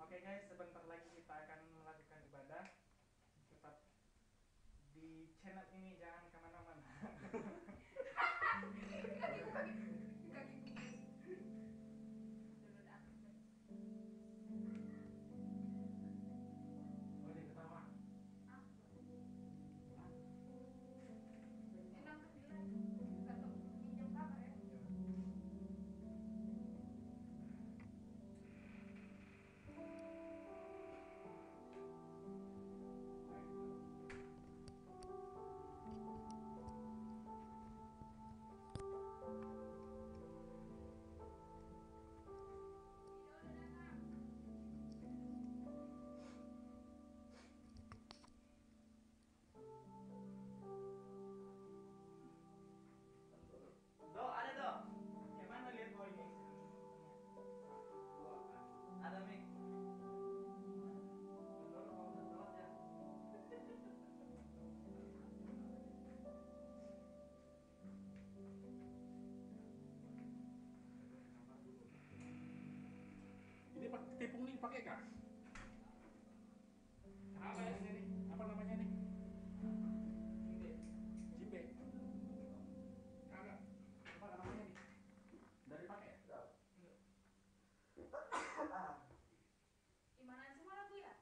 Oke guys, sebentar lagi kita akan melakukan ibadah. Tetap di channel ini, jangan kemana-mana. Oh, dia ketawa. Do, ada do. Gimana lihat oh ini? Ada mic. Betul, kalau nggak salah ya. Ini tepung nih pakai kah? Apa ya ini? Apa namanya nih? Jimbe. Kagak. Apa namanya nih? Dari pakai ya? Gimana semua lagu ya?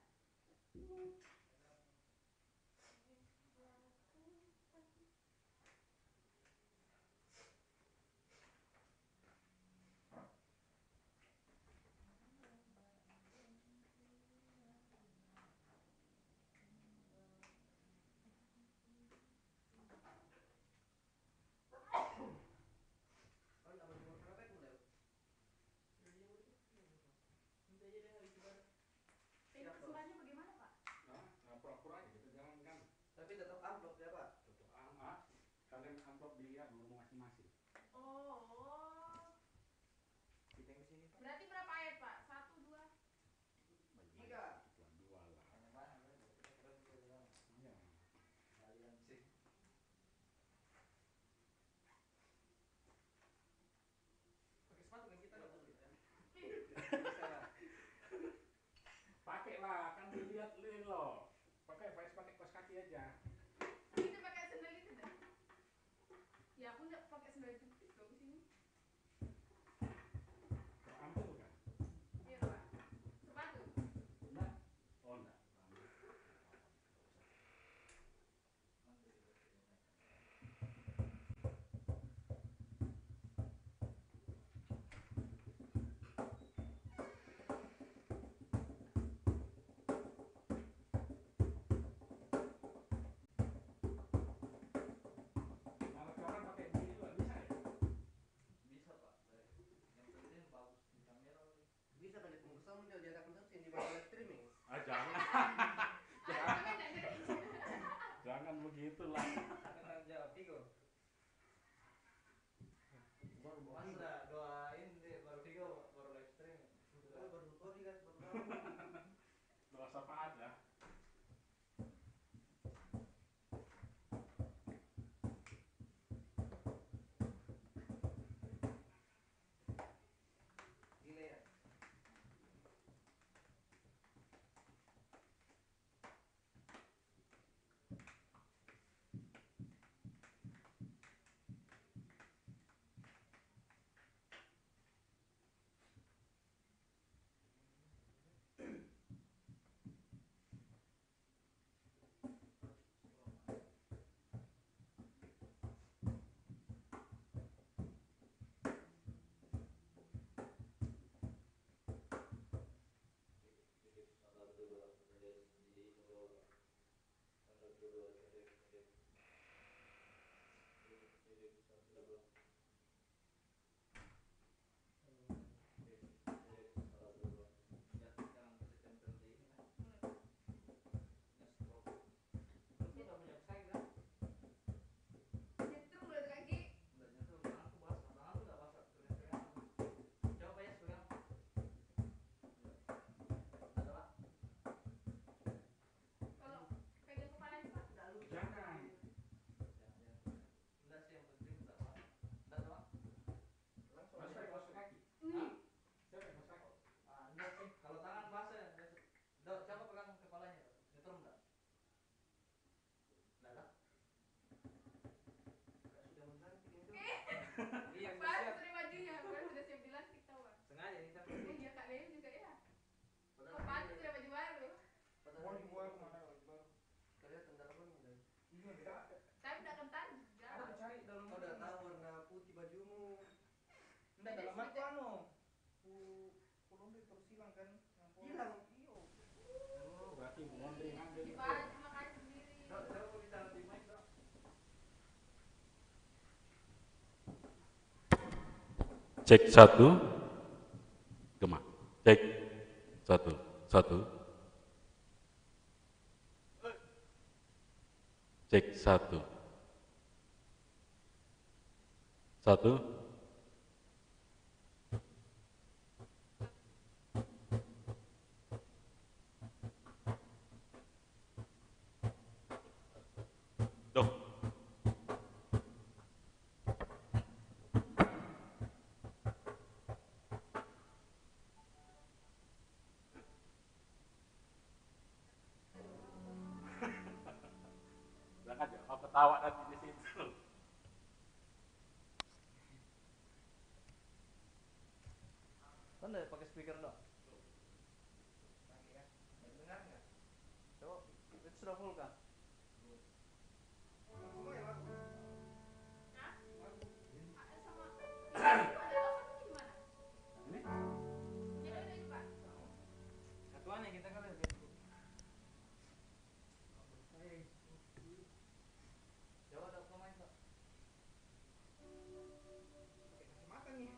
Kesurannya bagaimana Pak? Nah, pura-pura aja kita jalankan. Tapi tetap amplop ya Pak. Tutup kalian amplop dilihat dulu masing-masing. Oh, Kita yang kesini Pak. berarti berapa ayat Pak? 1, 2? Tiga. Dua lah. Banyak banget. Keren juga. Iya. Kalian sih. Pakai sepatu kan kita dong. Bisa lah. Pakai lah, kan dilihat lo. Pakai kaos kaki aja. Kita pakai sandal itu dah. Ya aku nggak pakai sandal jepit loh ke sini. Ambil kan? Iya Pak. Sepatu. Enggak. Oh enggak. Kalau orang pakai begini juga bisa ya? Bisa Pak. Yang penting bagus di kamera. Bisa kali pengusaha muncul di atas mesin di bawah streaming. Jangan. Ah, tapi nggak jadi. Jangan begitulah. Tanggung jawab Vigo. Mas udah doain deh baru Vigo baru live stream. Baru sorry guys baru. Doa syafaat ya. Gila ya. Nyetrum udah kaki. Kalau pegang kepala ini Pak. Tapi udah kental juga. Ada cari dalam Kau udah tahu warna putih bajumu. Enggak dalam aku anu. Pulung terus hilang kan. Hilang. Iyo. Oh, berarti ngambil Di baju makanya sendiri. Dok, saya mau bicara di mic, Dok. Cek 1, Gema. Cek 1. Cek 1. 1. Duh. Bilang aja, mau ketawa nanti di situ. Kan udah pakai speaker, Dok. Lagi ya. Dengar enggak? Coba, itu sudah full kah? Semua ya lagu. Hah? Sama. Ada langsung gimana? Ini Punya Dodo juga. Satuannya kita kan lihat Facebook. Coba, Dok, kau main, Dok. Pakai kacamata nih.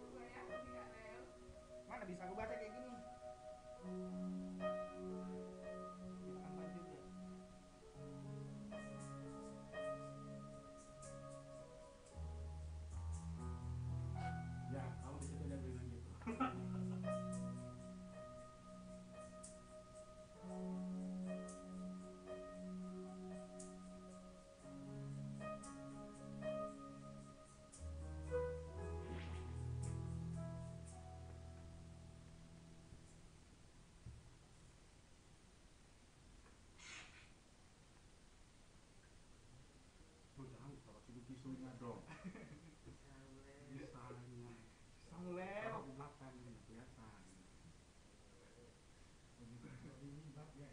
Coba ya, tidak Del. Mana bisa aku baca kayak gini? Kita kan juga. Ya, kamu di situ dia bilang gitu. Oh, jangan kalau tisu-tisunya dong. Misalnya, Samuel. kalau di belakang ini kelihatan. Ini bab ya.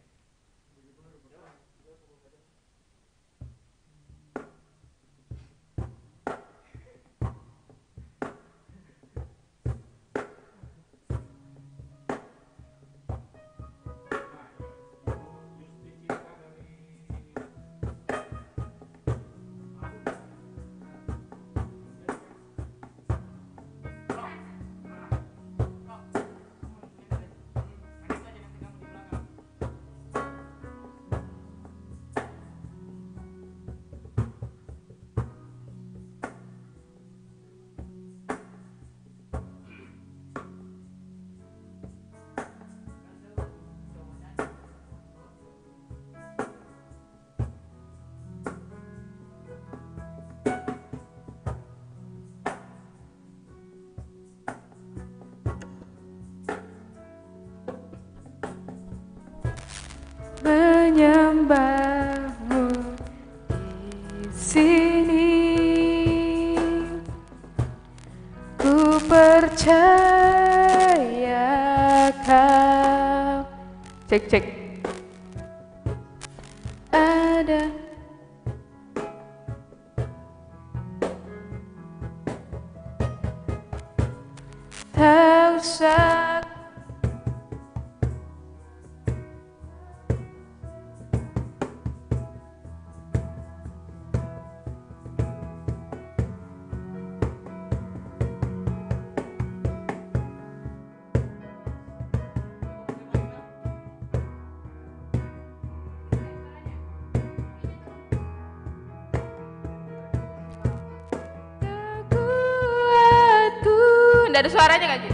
Menyembahmu di sini, ku percaya kau cek ada tak usah. Kekuatku, nggak ada suaranya kan Ji?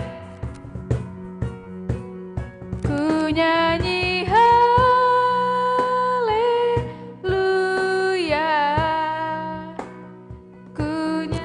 Ku nyanyi haleluya, ku nyanyi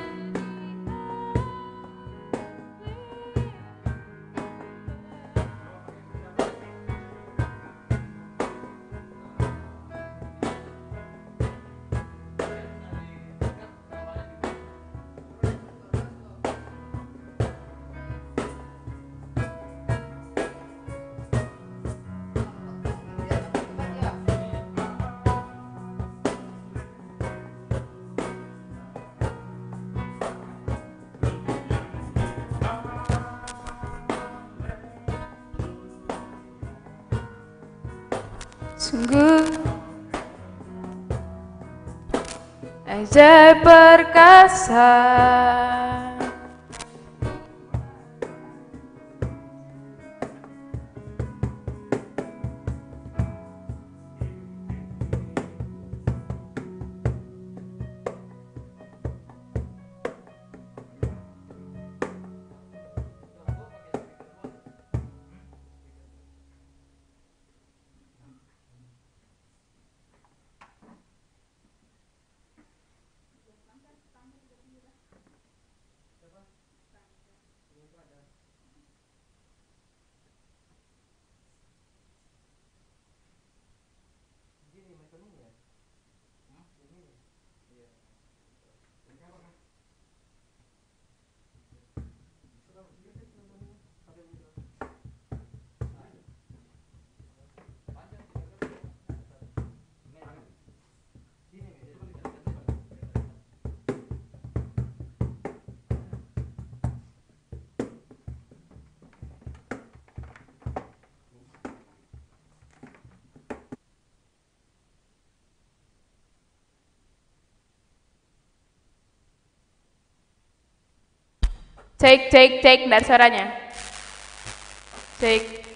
sungguh ajaib perkasa. Gini metronomnya. Ini. Iya. Sudah dia kan metronomnya. Ada gitu. Panjang gini nih. Cek, nggak ada suaranya. Cek.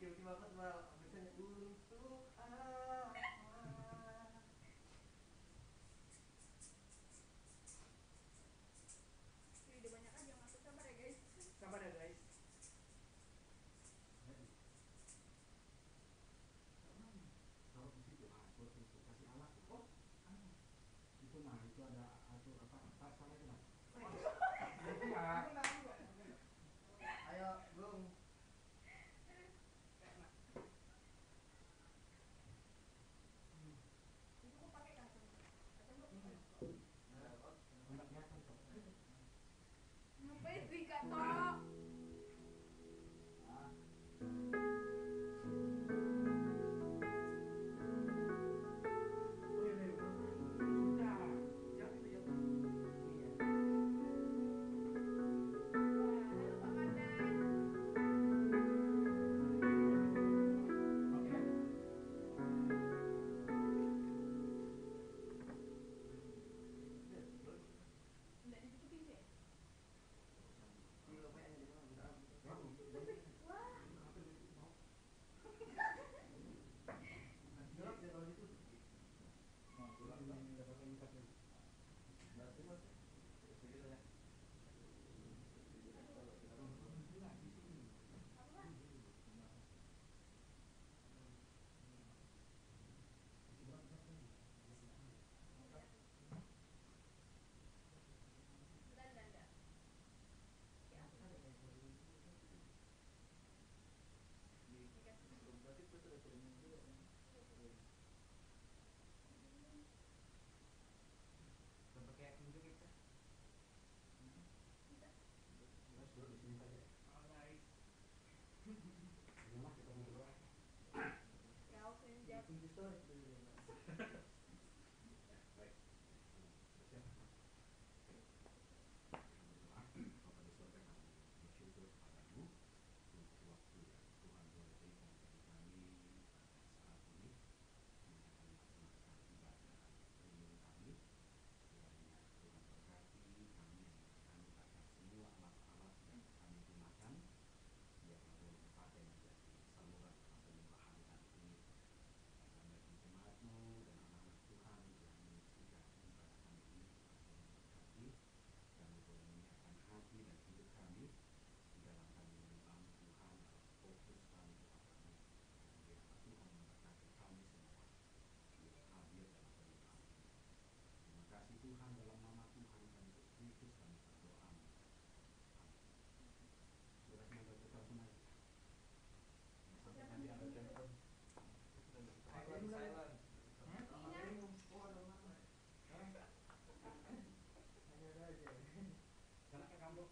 Tiba-tiba aku cuma biasanya untuk apa? Sabar ya guys. Ayo, Bung. Ngapain sih Kak Tok? Halo Pak Mandan. Nggak ditutupin sih? Tuhan dalam nama Tuhan kami Yesus kami berdoa. Sudah sampai kita tunai. Sampai nanti ada telepon. Sana ke kampung.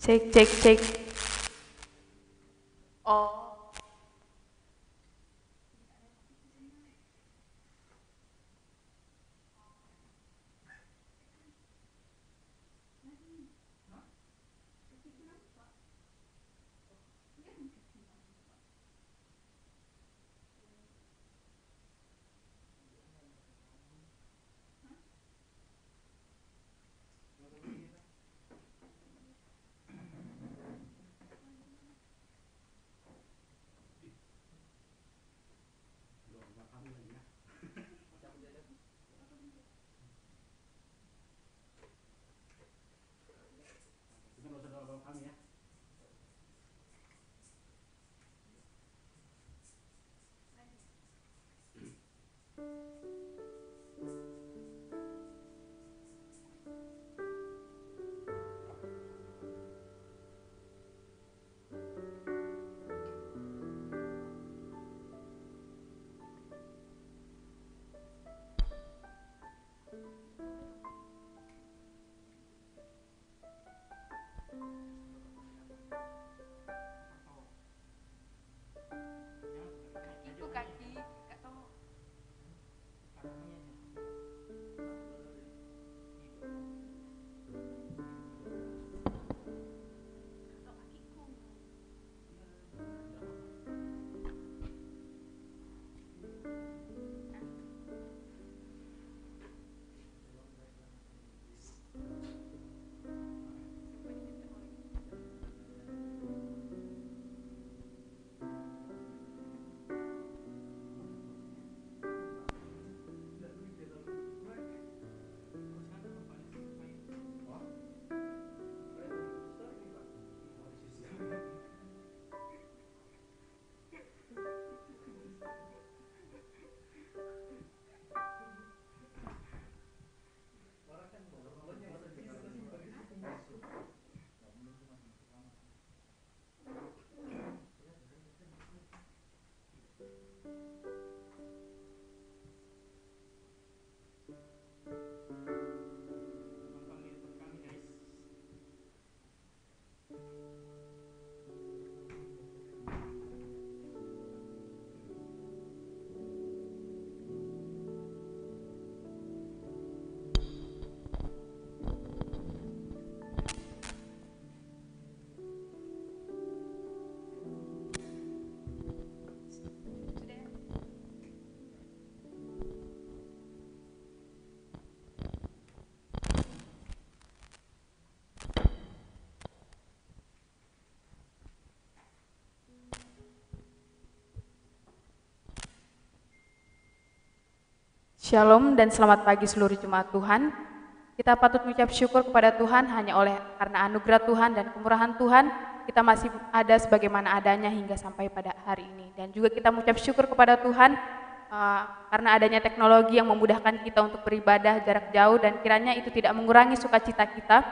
Cek, cek, cek. Oh. Kita nggak usah doa kami ya. Itu kaki, Kak Tomo. Shalom dan selamat pagi seluruh jemaat Tuhan. Kita patut mengucap syukur kepada Tuhan hanya oleh karena anugerah Tuhan dan kemurahan Tuhan kita masih ada sebagaimana adanya hingga sampai pada hari ini. Dan juga kita mengucap syukur kepada Tuhan karena adanya teknologi yang memudahkan kita untuk beribadah jarak jauh dan kiranya itu tidak mengurangi sukacita kita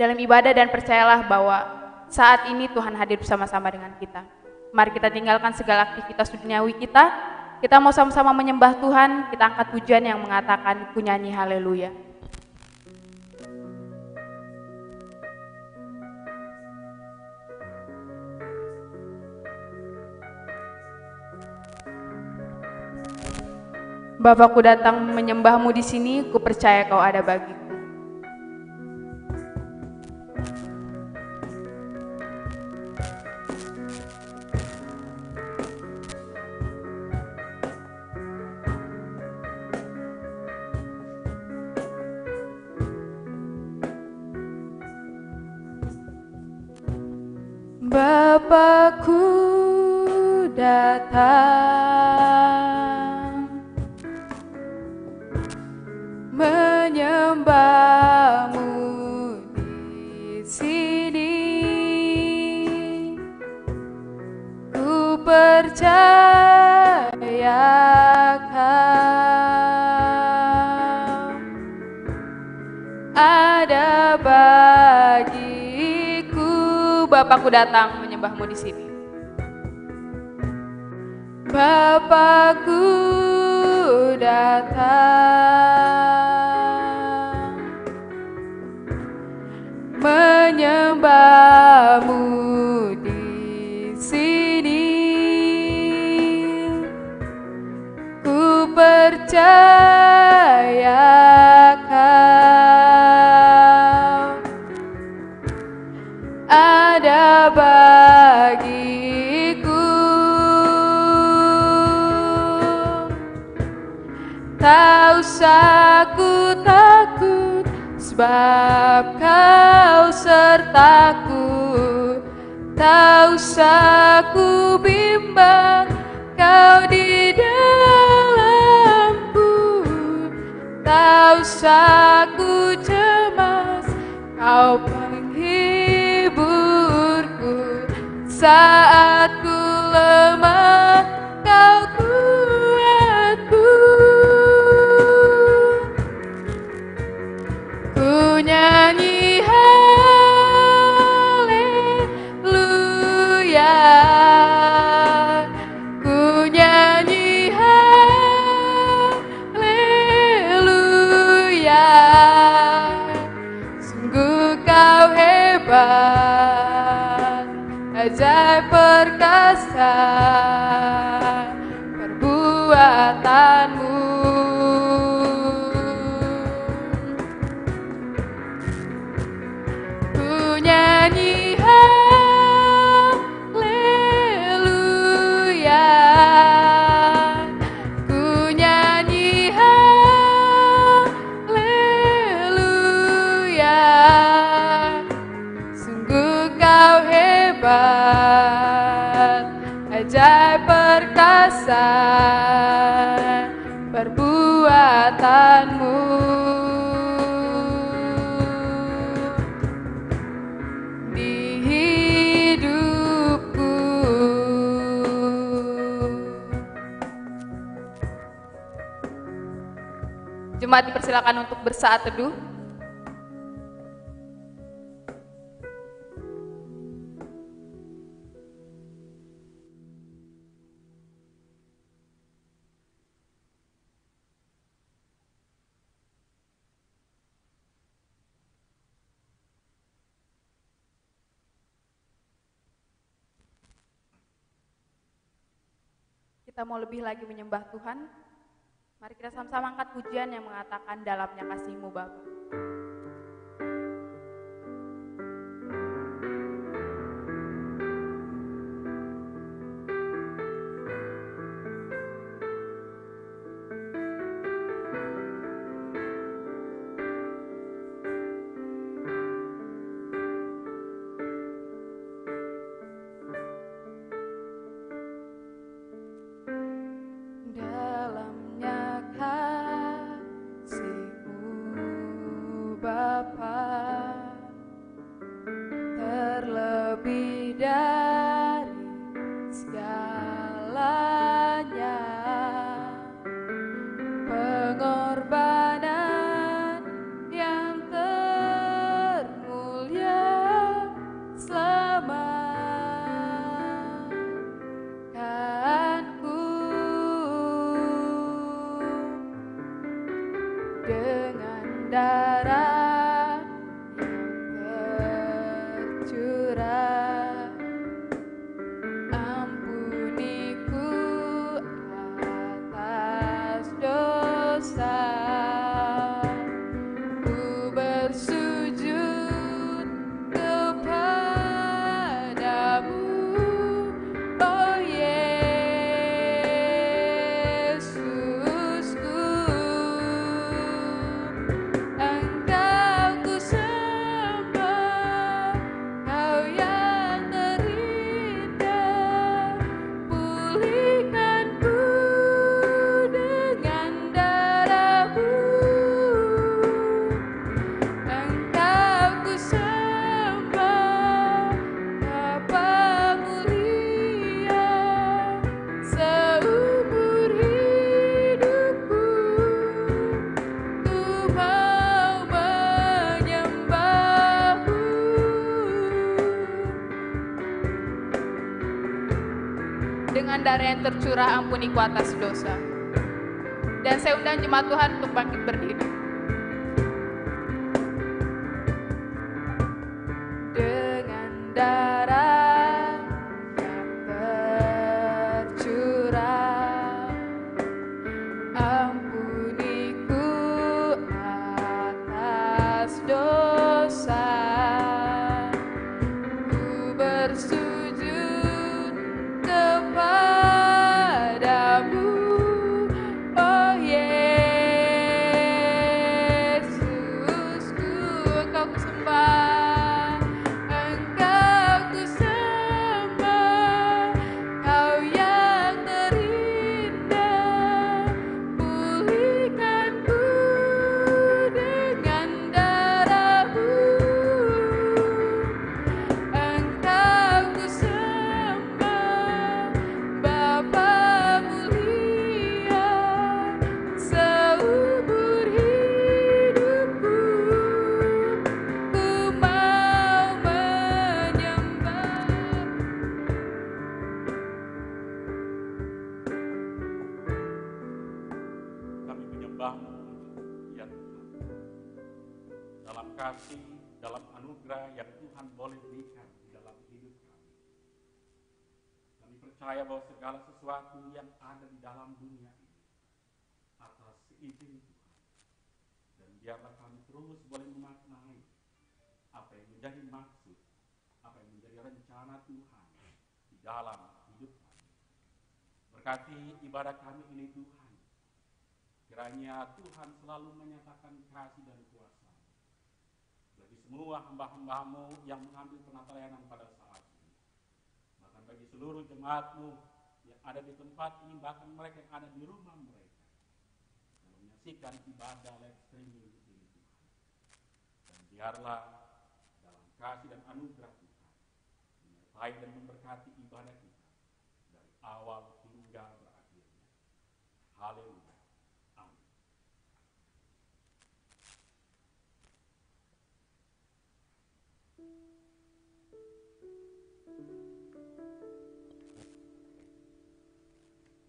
dalam ibadah dan percayalah bahwa saat ini Tuhan hadir bersama-sama dengan kita. Mari kita tinggalkan segala aktivitas duniawi kita. Kita mau sama-sama menyembah Tuhan, kita angkat pujian yang mengatakan ku nyanyi haleluya. Bapakku datang menyembahmu di sini, ku percaya kau ada bagiku. Bapakku datang menyembahmu di sini. Ku percayakan ada bagiku. Bapakku datang menyembahmu di sini. Bapakku datang menyembahmu di sini. Ku percayakan ada bagiku. Tak usah ku takut, sebab kau sertaku. Tak usah ku bimbang, kau di dalamku. Tak usah ku cemas, kau penghiburku. Saat ku lemah, kau kuatku. Ku nyanyi haleluya, ku nyanyi haleluya. Sungguh kau hebat, ajaib perkasa perbuatanmu. Ku nyanyi haleluya, ku nyanyi haleluya. Sungguh kau hebat, ajaib perkasa perbuatanmu. Di hidupku. Jemaat dipersilakan untuk bersaat teduh. Kita mau lebih lagi menyembah Tuhan. Mari kita sama-sama angkat pujian yang mengatakan dalamnya kasih-Mu Bapa. Dalamnya kasih-Mu Bapa, terlebih dari segalanya, pengorbanan yang termulia selamatkanku. Dengan darah yang tercurah, ampuniku atas dosa. Ku bersujud kepadamu, oh Yesusku. Engkau ku sembah, Kau yang terindah. Dengan darah yang tercurah ampuniku atas dosa. Dan saya undang jemaat Tuhan untuk bangkit berdiri. Dengan darah yang tercurah ampuniku atas dosa. Ku bersujud kepadamu, oh Yesusku. Engkau ku sembah, Engkau ku sembah, Kau yang terindah. Pulihkanku dengan darah-Mu. Engkau ku sembah, Bapa mulia, seumur hidupku ku mau menyembah. Kami menyembah-Mu, ya Tuhan. Dalam kasih, dalam anugerah yang Tuhan boleh berikan di dalam hidup kami. Kami percaya bahwa segala sesuatu yang ada di dalam dunia ini atas izin Tuhan. Dan biarlah kami terus boleh memaknai apa yang menjadi maksud, apa yang menjadi rencana Tuhan di dalam hidup kami. Berkati ibadah kami ini Tuhan. Kiranya Tuhan selalu menyatakan kasih dan kuasa bagi semua hamba-hamba-Mu yang mengambil penata-layanan pada saat ini. Bahkan bagi seluruh jemaat-Mu yang ada di tempat ini, bahkan mereka yang ada di rumah mereka, yang menyaksikan ibadah live streaming ini Tuhan. Dan biarlah dalam kasih dan anugerah Tuhan menyertai dan memberkati ibadah kita dari awal hingga berakhirnya. Haleluya.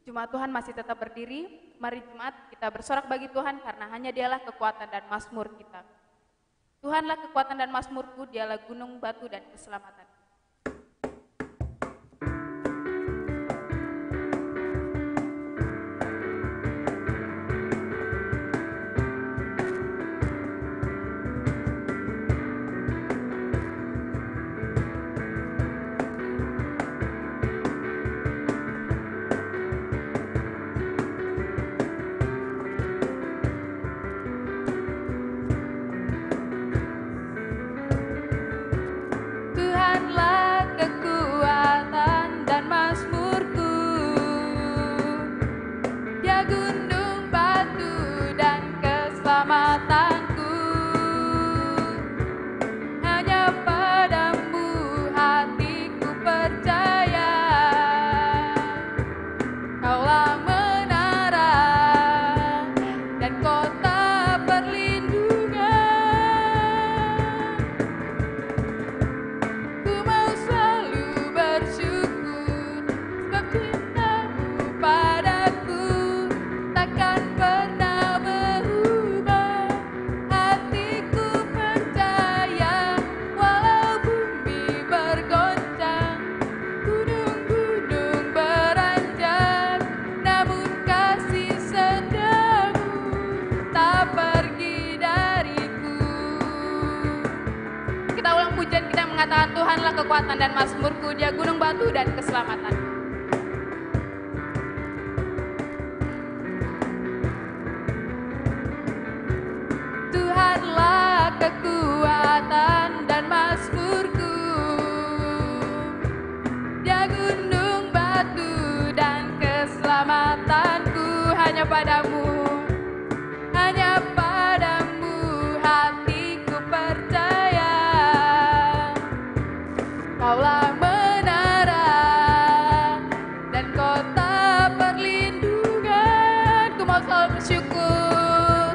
Jemaat Tuhan masih tetap berdiri. Mari jemaat kita bersorak bagi Tuhan karena hanya Dialah kekuatan dan mazmur kita. Tuhanlah kekuatan dan mazmurku, Dialah gunung, batu, dan keselamatan. Tuhanlah kekuatan dan mazmurku, Dia gunung, batu, dan keselamatanku. Hanya padamu hatiku percaya, Kaulah menara dan kota perlindungan. Ku mau selalu bersyukur sebab cinta-Mu padaku takkan pernah berubah. Hatiku percaya walau bumi bergoncang, gunung-gunung beranjak, namun kasih setiamu tak pergi dariku. Kita ulang pujian kita mengatakan Tuhanlah kekuatan dan mazmurku, Dia gunung, batu, dan keselamatan. Tuhanlah kekuatan dan mazmurku, Dia gunung, batu, dan keselamatanku. Hanya padamu hatiku percaya, Kaulah menara dan kota perlindungan. Ku mau selalu bersyukur,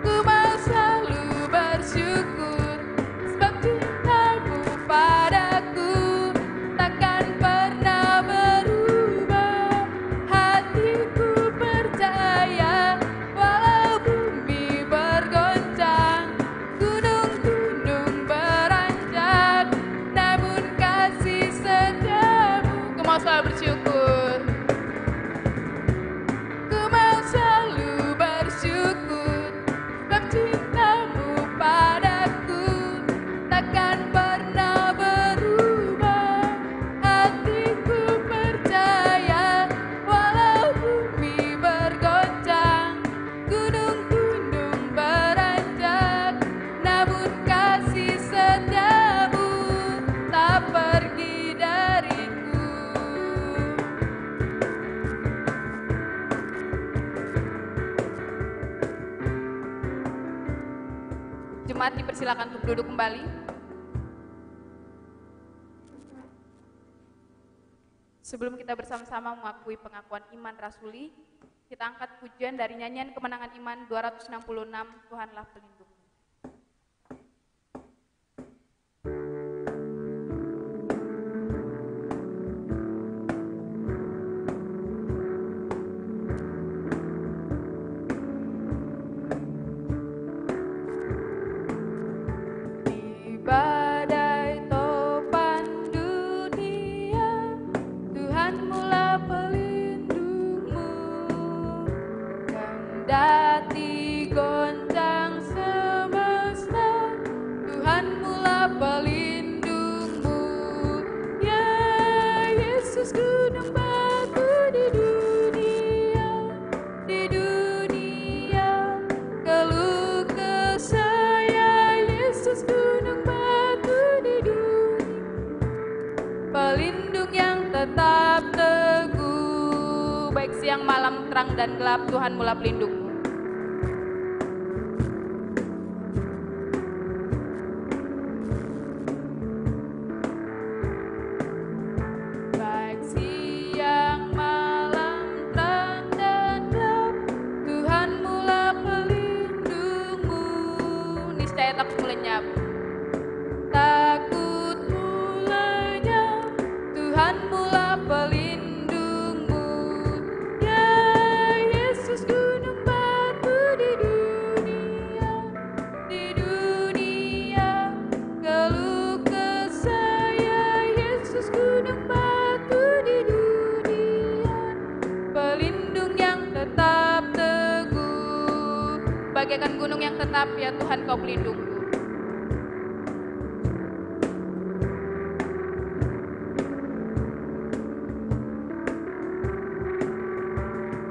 ku mau selalu bersyukur sebab cinta-Mu padaku takkan pernah berubah. mau selalu bersyukur. Ku mau selalu bersyukur, sebab cintamu padaku takkan pernah berubah. Hatiku percaya, walau bumi bergoncang, gunung-gunung beranjak, namun kasih setiamu tak pergi dariku. Jemaat dipersilakan untuk duduk kembali. Sebelum kita bersama-sama mengakui pengakuan iman rasuli, kita angkat pujian dari nyanyian kemenangan iman 266, Tuhanlah pelindungmu. Di badai topan dunia, Tuhan mula pelindungmu. Kendati goncang semesta, Tuhan mula pelindungmu. Ya Yesus, gunung batu di dunia, keluh kesah. Ya Yesus, gunung batu di dunia, pelindung yang tetap teguh. Baik siang, malam, terang dan gelap, Tuhan mula pelindungmu. Baik siang, malam, terang dan gelap, Tuhan mula pelindungmu. Niscaya takut lenyap, takutmu lenyap, Tuhan mula pelindungmu. Ya Yesus, gunung batu di dunia, keluh kesah. Ya Yesus, gunung batu di dunia, pelindung yang tetap teguh. Bagaikan gunung yang tetap, ya Tuhan, Kau pelindungku.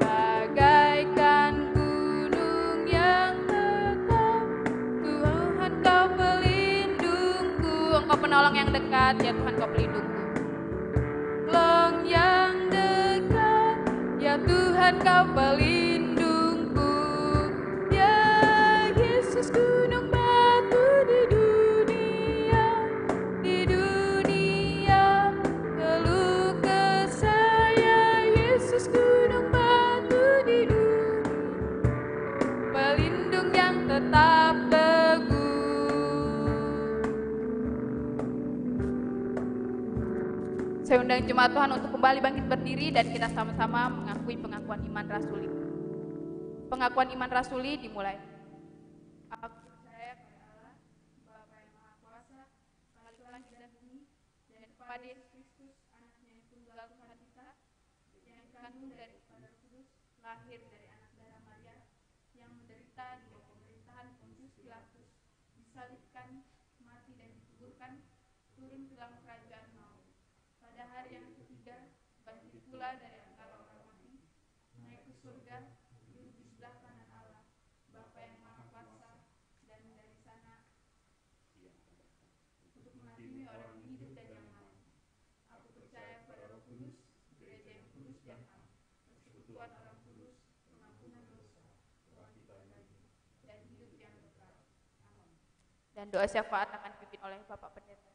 Bagaikan gunung yang tetap, Tuhan Kau pelindungku. Engkau penolong yang dekat, ya Tuhan, Kau pelindungku. Long yang dekat, ya Tuhan, Kau pelindungku. Ya Yesus, gunung batu di dunia, keluh kesah. Ya Yesus, gunung batu di dunia, pelindung yang tetap teguh. Saya undang jemaat Tuhan untuk kembali bangkit berdiri dan kita sama-sama mengakui pengakuan iman rasuli. Pengakuan iman rasuli dimulai. Aku percaya kepada Allah, Bapa yang Maha Kuasa, Khalik langit dan bumi, dan kepada Yesus Kristus, Anaknya yang tunggal Tuhan kita, yang dikandung dari Roh Kudus, lahir dari anak darah Maria, yang menderita di bawah pemerintahan Pontius Pilatus, disalibkan, mati dan dikuburkan, turun ke dalam kerajaan maut. Pada hari yang ketiga, bangkit pula dari antara orang mati, naik ke surga, duduk di sebelah kanan Allah, Bapa yang Maha Kuasa, dan dari sana untuk menghakimi orang yang hidup dan yang mati. Aku percaya pada Roh Kudus, gereja yang kudus dan am, persekutuan orang kudus, pengampunan dosa, kebangkitan dari dan hidup yang kekal. Amin. Dan doa syafaat akan dipimpin oleh Bapak Pendeta.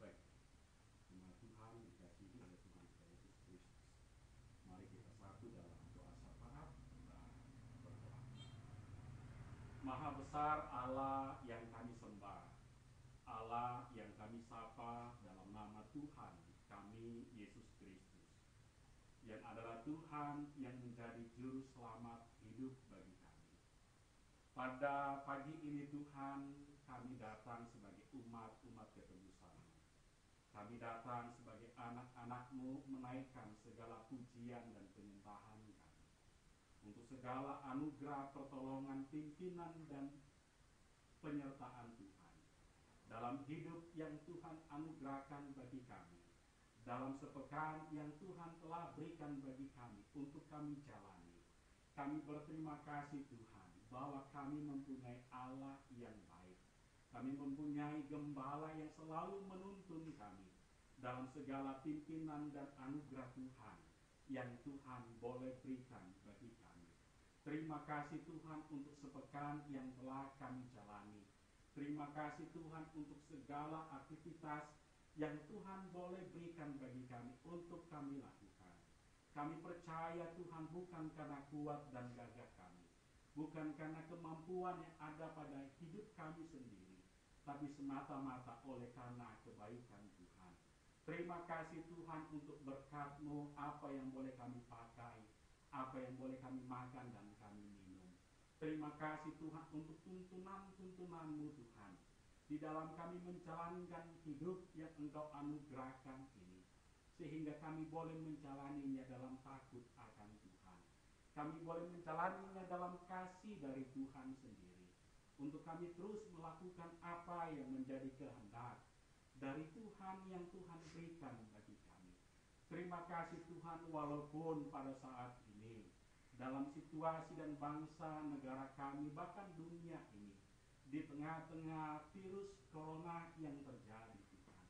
Baik, jemaat Tuhan dikasihi oleh Tuhan kita Yesus Kristus. Mari kita satu dalam doa syafaat kita berdoa. Maha besar Allah yang kami sembah, Allah yang kami sapa dalam nama Tuhan kami Yesus Kristus, yang adalah Tuhan yang menjadi juru selamat hidup bagi kami. Pada pagi ini Tuhan, kami datang sebagai umat-umat ketebusan. Kami datang sebagai anak-anak-Mu menaikkan segala pujian dan penyembahan kami. Untuk segala anugerah, pertolongan, pimpinan, dan penyertaan Tuhan. Dalam hidup yang Tuhan anugerahkan bagi kami. Dalam sepekan yang Tuhan telah berikan bagi kami untuk kami jalani. Kami berterima kasih Tuhan bahwa kami mempunyai Allah yang baik. Kami mempunyai gembala yang selalu menuntun kami dalam segala pimpinan dan anugerah Tuhan yang Tuhan boleh berikan bagi kami. Terima kasih Tuhan untuk sepekan yang telah kami jalani. Terima kasih Tuhan untuk segala aktivitas yang Tuhan boleh berikan bagi kami untuk kami lakukan. Kami percaya Tuhan bukan karena kuat dan gagah kami, bukan karena kemampuan yang ada pada hidup kami sendiri, tapi semata-mata oleh karena kebaikan Tuhan. Terima kasih Tuhan untuk berkat-Mu, apa yang boleh kami pakai, apa yang boleh kami makan dan kami minum. Terima kasih Tuhan untuk tuntunan-tuntunan-Mu Tuhan, di dalam kami menjalankan hidup yang Engkau anugerahkan ini, sehingga kami boleh menjalaninya dalam takut akan Tuhan. Kami boleh menjalaninya dalam kasih dari Tuhan sendiri, untuk kami terus melakukan apa yang menjadi kehendak dari Tuhan yang Tuhan berikan bagi kami. Terima kasih Tuhan, walaupun pada saat ini, dalam situasi dan bangsa negara kami, bahkan dunia ini, di tengah-tengah virus corona yang terjadi Tuhan,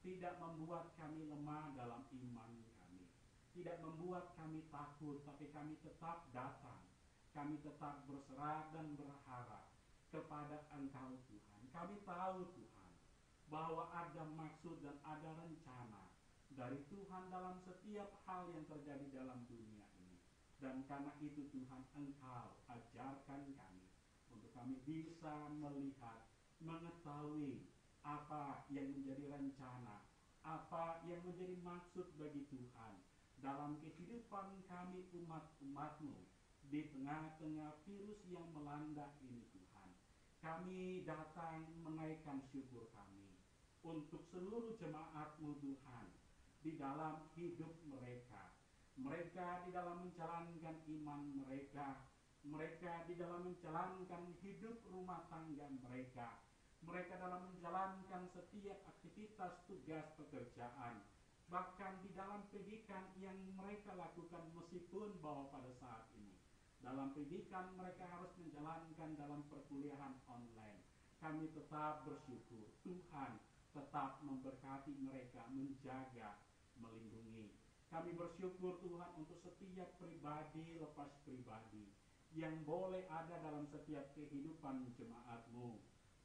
tidak membuat kami lemah dalam iman kami, tidak membuat kami takut, tapi kami tetap datang, kami tetap berserah dan berharap kepada Engkau Tuhan. Kami tahu Tuhan, bahwa ada maksud dan ada rencana dari Tuhan dalam setiap hal yang terjadi dalam dunia ini. Dan karena itu Tuhan, Engkau ajarkan kami untuk kami bisa melihat, mengetahui apa yang menjadi rencana, apa yang menjadi maksud bagi Tuhan dalam kehidupan kami umat-umat-Mu di tengah-tengah virus yang melanda ini Tuhan. Kami datang menaikkan syukur kami untuk seluruh jemaat-Mu Tuhan di dalam hidup mereka. Mereka di dalam menjalankan iman mereka. Mereka di dalam menjalankan hidup rumah tangga mereka. Mereka dalam menjalankan setiap aktivitas tugas pekerjaan. Bahkan di dalam pendidikan yang mereka lakukan, meskipun bahwa pada saat ini dalam pendidikan mereka harus menjalankan dalam perkuliahan online. Kami tetap bersyukur Tuhan tetap memberkati mereka, menjaga, melindungi. Kami bersyukur Tuhan untuk setiap pribadi lepas pribadi yang boleh ada dalam setiap kehidupan jemaat-Mu.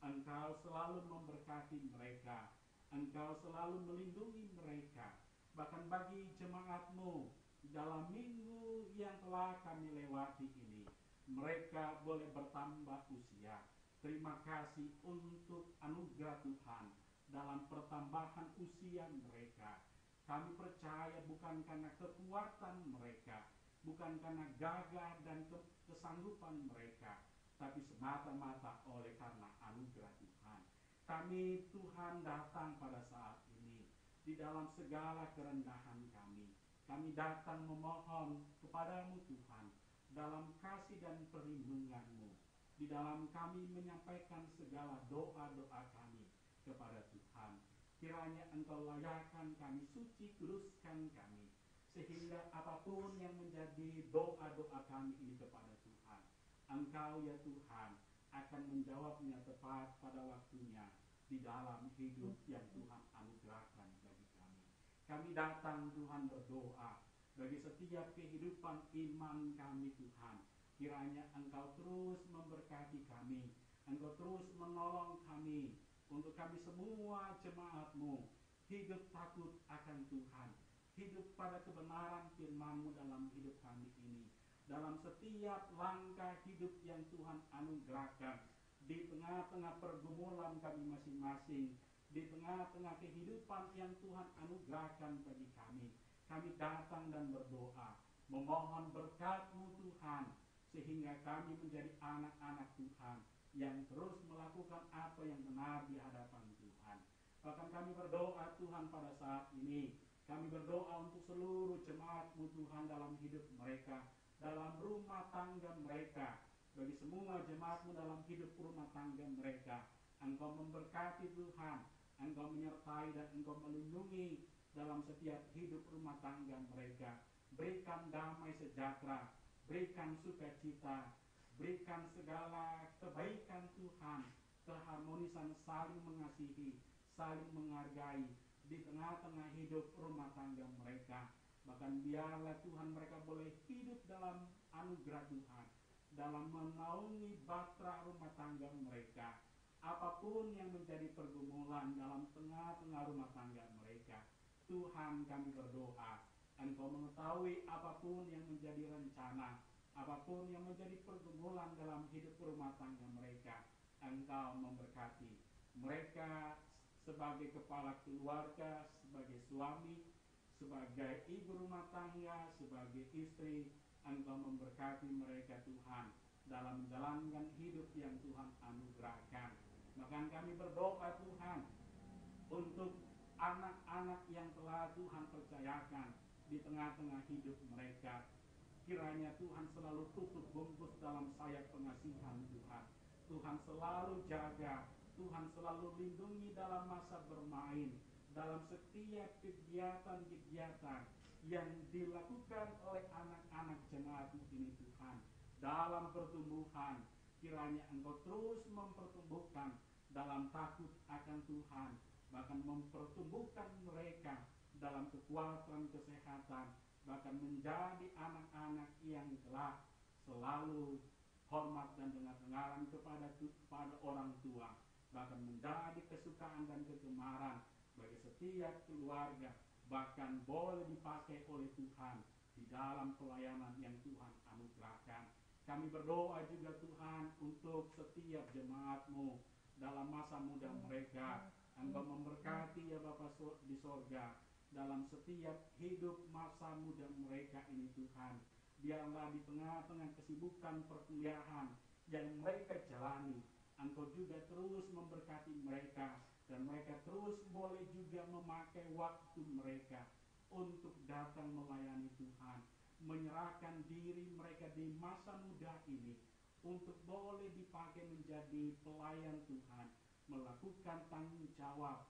Engkau selalu memberkati mereka, Engkau selalu melindungi mereka. Bahkan bagi jemaat-Mu dalam minggu yang telah kami lewati ini, mereka boleh bertambah usia. Terima kasih untuk anugerah Tuhan dalam pertambahan usia mereka. Kami percaya bukan karena kekuatan mereka, bukan karena gagah dan kesanggupan mereka, tapi semata-mata oleh karena anugerah Tuhan. Kami Tuhan datang pada saat ini di dalam segala kerendahan kami. Kami datang memohon kepada-Mu Tuhan dalam kasih dan perlindungan-Mu. Di dalam kami menyampaikan segala doa-doa kami kepada Tuhan. Kiranya Engkau layakkan kami, suci kuduskan kami, sehingga apapun yang menjadi doa-doa kami ini kepada Tuhan, Engkau ya Tuhan akan menjawabnya tepat pada waktunya di dalam hidup yang Tuhan anugerahkan bagi kami. Kami datang Tuhan berdoa bagi setiap kehidupan iman kami Tuhan. Kiranya Engkau terus memberkati kami, Engkau terus menolong kami, untuk kami semua jemaat-Mu hidup takut akan Tuhan, hidup pada kebenaran firman-Mu dalam hidup kami ini, dalam setiap langkah hidup yang Tuhan anugerahkan, di tengah-tengah pergumulan kami masing-masing, di tengah-tengah kehidupan yang Tuhan anugerahkan bagi kami. Kami datang dan berdoa, memohon berkat-Mu Tuhan, sehingga kami menjadi anak-anak Tuhan yang terus melakukan apa yang benar di hadapan Tuhan. Bahkan kami berdoa Tuhan pada saat ini, kami berdoa untuk seluruh jemaat-Mu Tuhan dalam hidup mereka, dalam rumah tangga mereka, bagi semua jemaat-Mu dalam hidup rumah tangga mereka. Engkau memberkati Tuhan, Engkau menyertai dan Engkau melindungi dalam setiap hidup rumah tangga mereka. Berikan damai sejahtera, berikan sukacita, berikan segala kebaikan Tuhan, keharmonisan saling mengasihi, saling menghargai di tengah-tengah hidup rumah tangga mereka. Bahkan biarlah Tuhan mereka boleh hidup dalam anugerah Tuhan, dalam menaungi bahtera rumah tangga mereka. Apapun yang menjadi pergumulan dalam tengah-tengah rumah tangga mereka, Tuhan kami berdoa, Engkau mengetahui apapun yang menjadi rencana, apapun yang menjadi pergumulan dalam hidup rumah tangga mereka, Engkau memberkati mereka sebagai kepala keluarga, sebagai suami, sebagai ibu rumah tangga, sebagai istri. Engkau memberkati mereka Tuhan dalam menjalankan hidup yang Tuhan anugerahkan. Bahkan kami berdoa Tuhan untuk anak-anak yang telah Tuhan percayakan di tengah-tengah hidup mereka. Kiranya Tuhan selalu tutup bungkus dalam sayap pengasihan Tuhan. Tuhan selalu jaga, Tuhan selalu lindungi dalam masa bermain, dalam setiap kegiatan-kegiatan yang dilakukan oleh anak-anak jemaat ini Tuhan. Dalam pertumbuhan, kiranya Engkau terus mempertumbuhkan dalam takut akan Tuhan, bahkan mempertumbuhkan mereka dalam kekuatan kesehatan, bahkan menjadi anak-anak yang telah selalu hormat dan dengar-dengaran kepada orang tua, bahkan menjadi kesukaan dan kegemaran bagi setiap keluarga, bahkan boleh dipakai oleh Tuhan di dalam pelayanan yang Tuhan anugerahkan. Kami berdoa juga Tuhan untuk setiap jemaat-Mu dalam masa muda mereka. Engkau memberkati ya Bapa di sorga dalam setiap hidup masa muda mereka ini Tuhan. Biarlah di tengah-tengah kesibukan perkuliahan yang mereka jalani, Engkau juga terus memberkati mereka, dan mereka terus boleh juga memakai waktu mereka untuk datang melayani Tuhan, menyerahkan diri mereka di masa muda ini untuk boleh dipakai menjadi pelayan Tuhan, melakukan tanggung jawab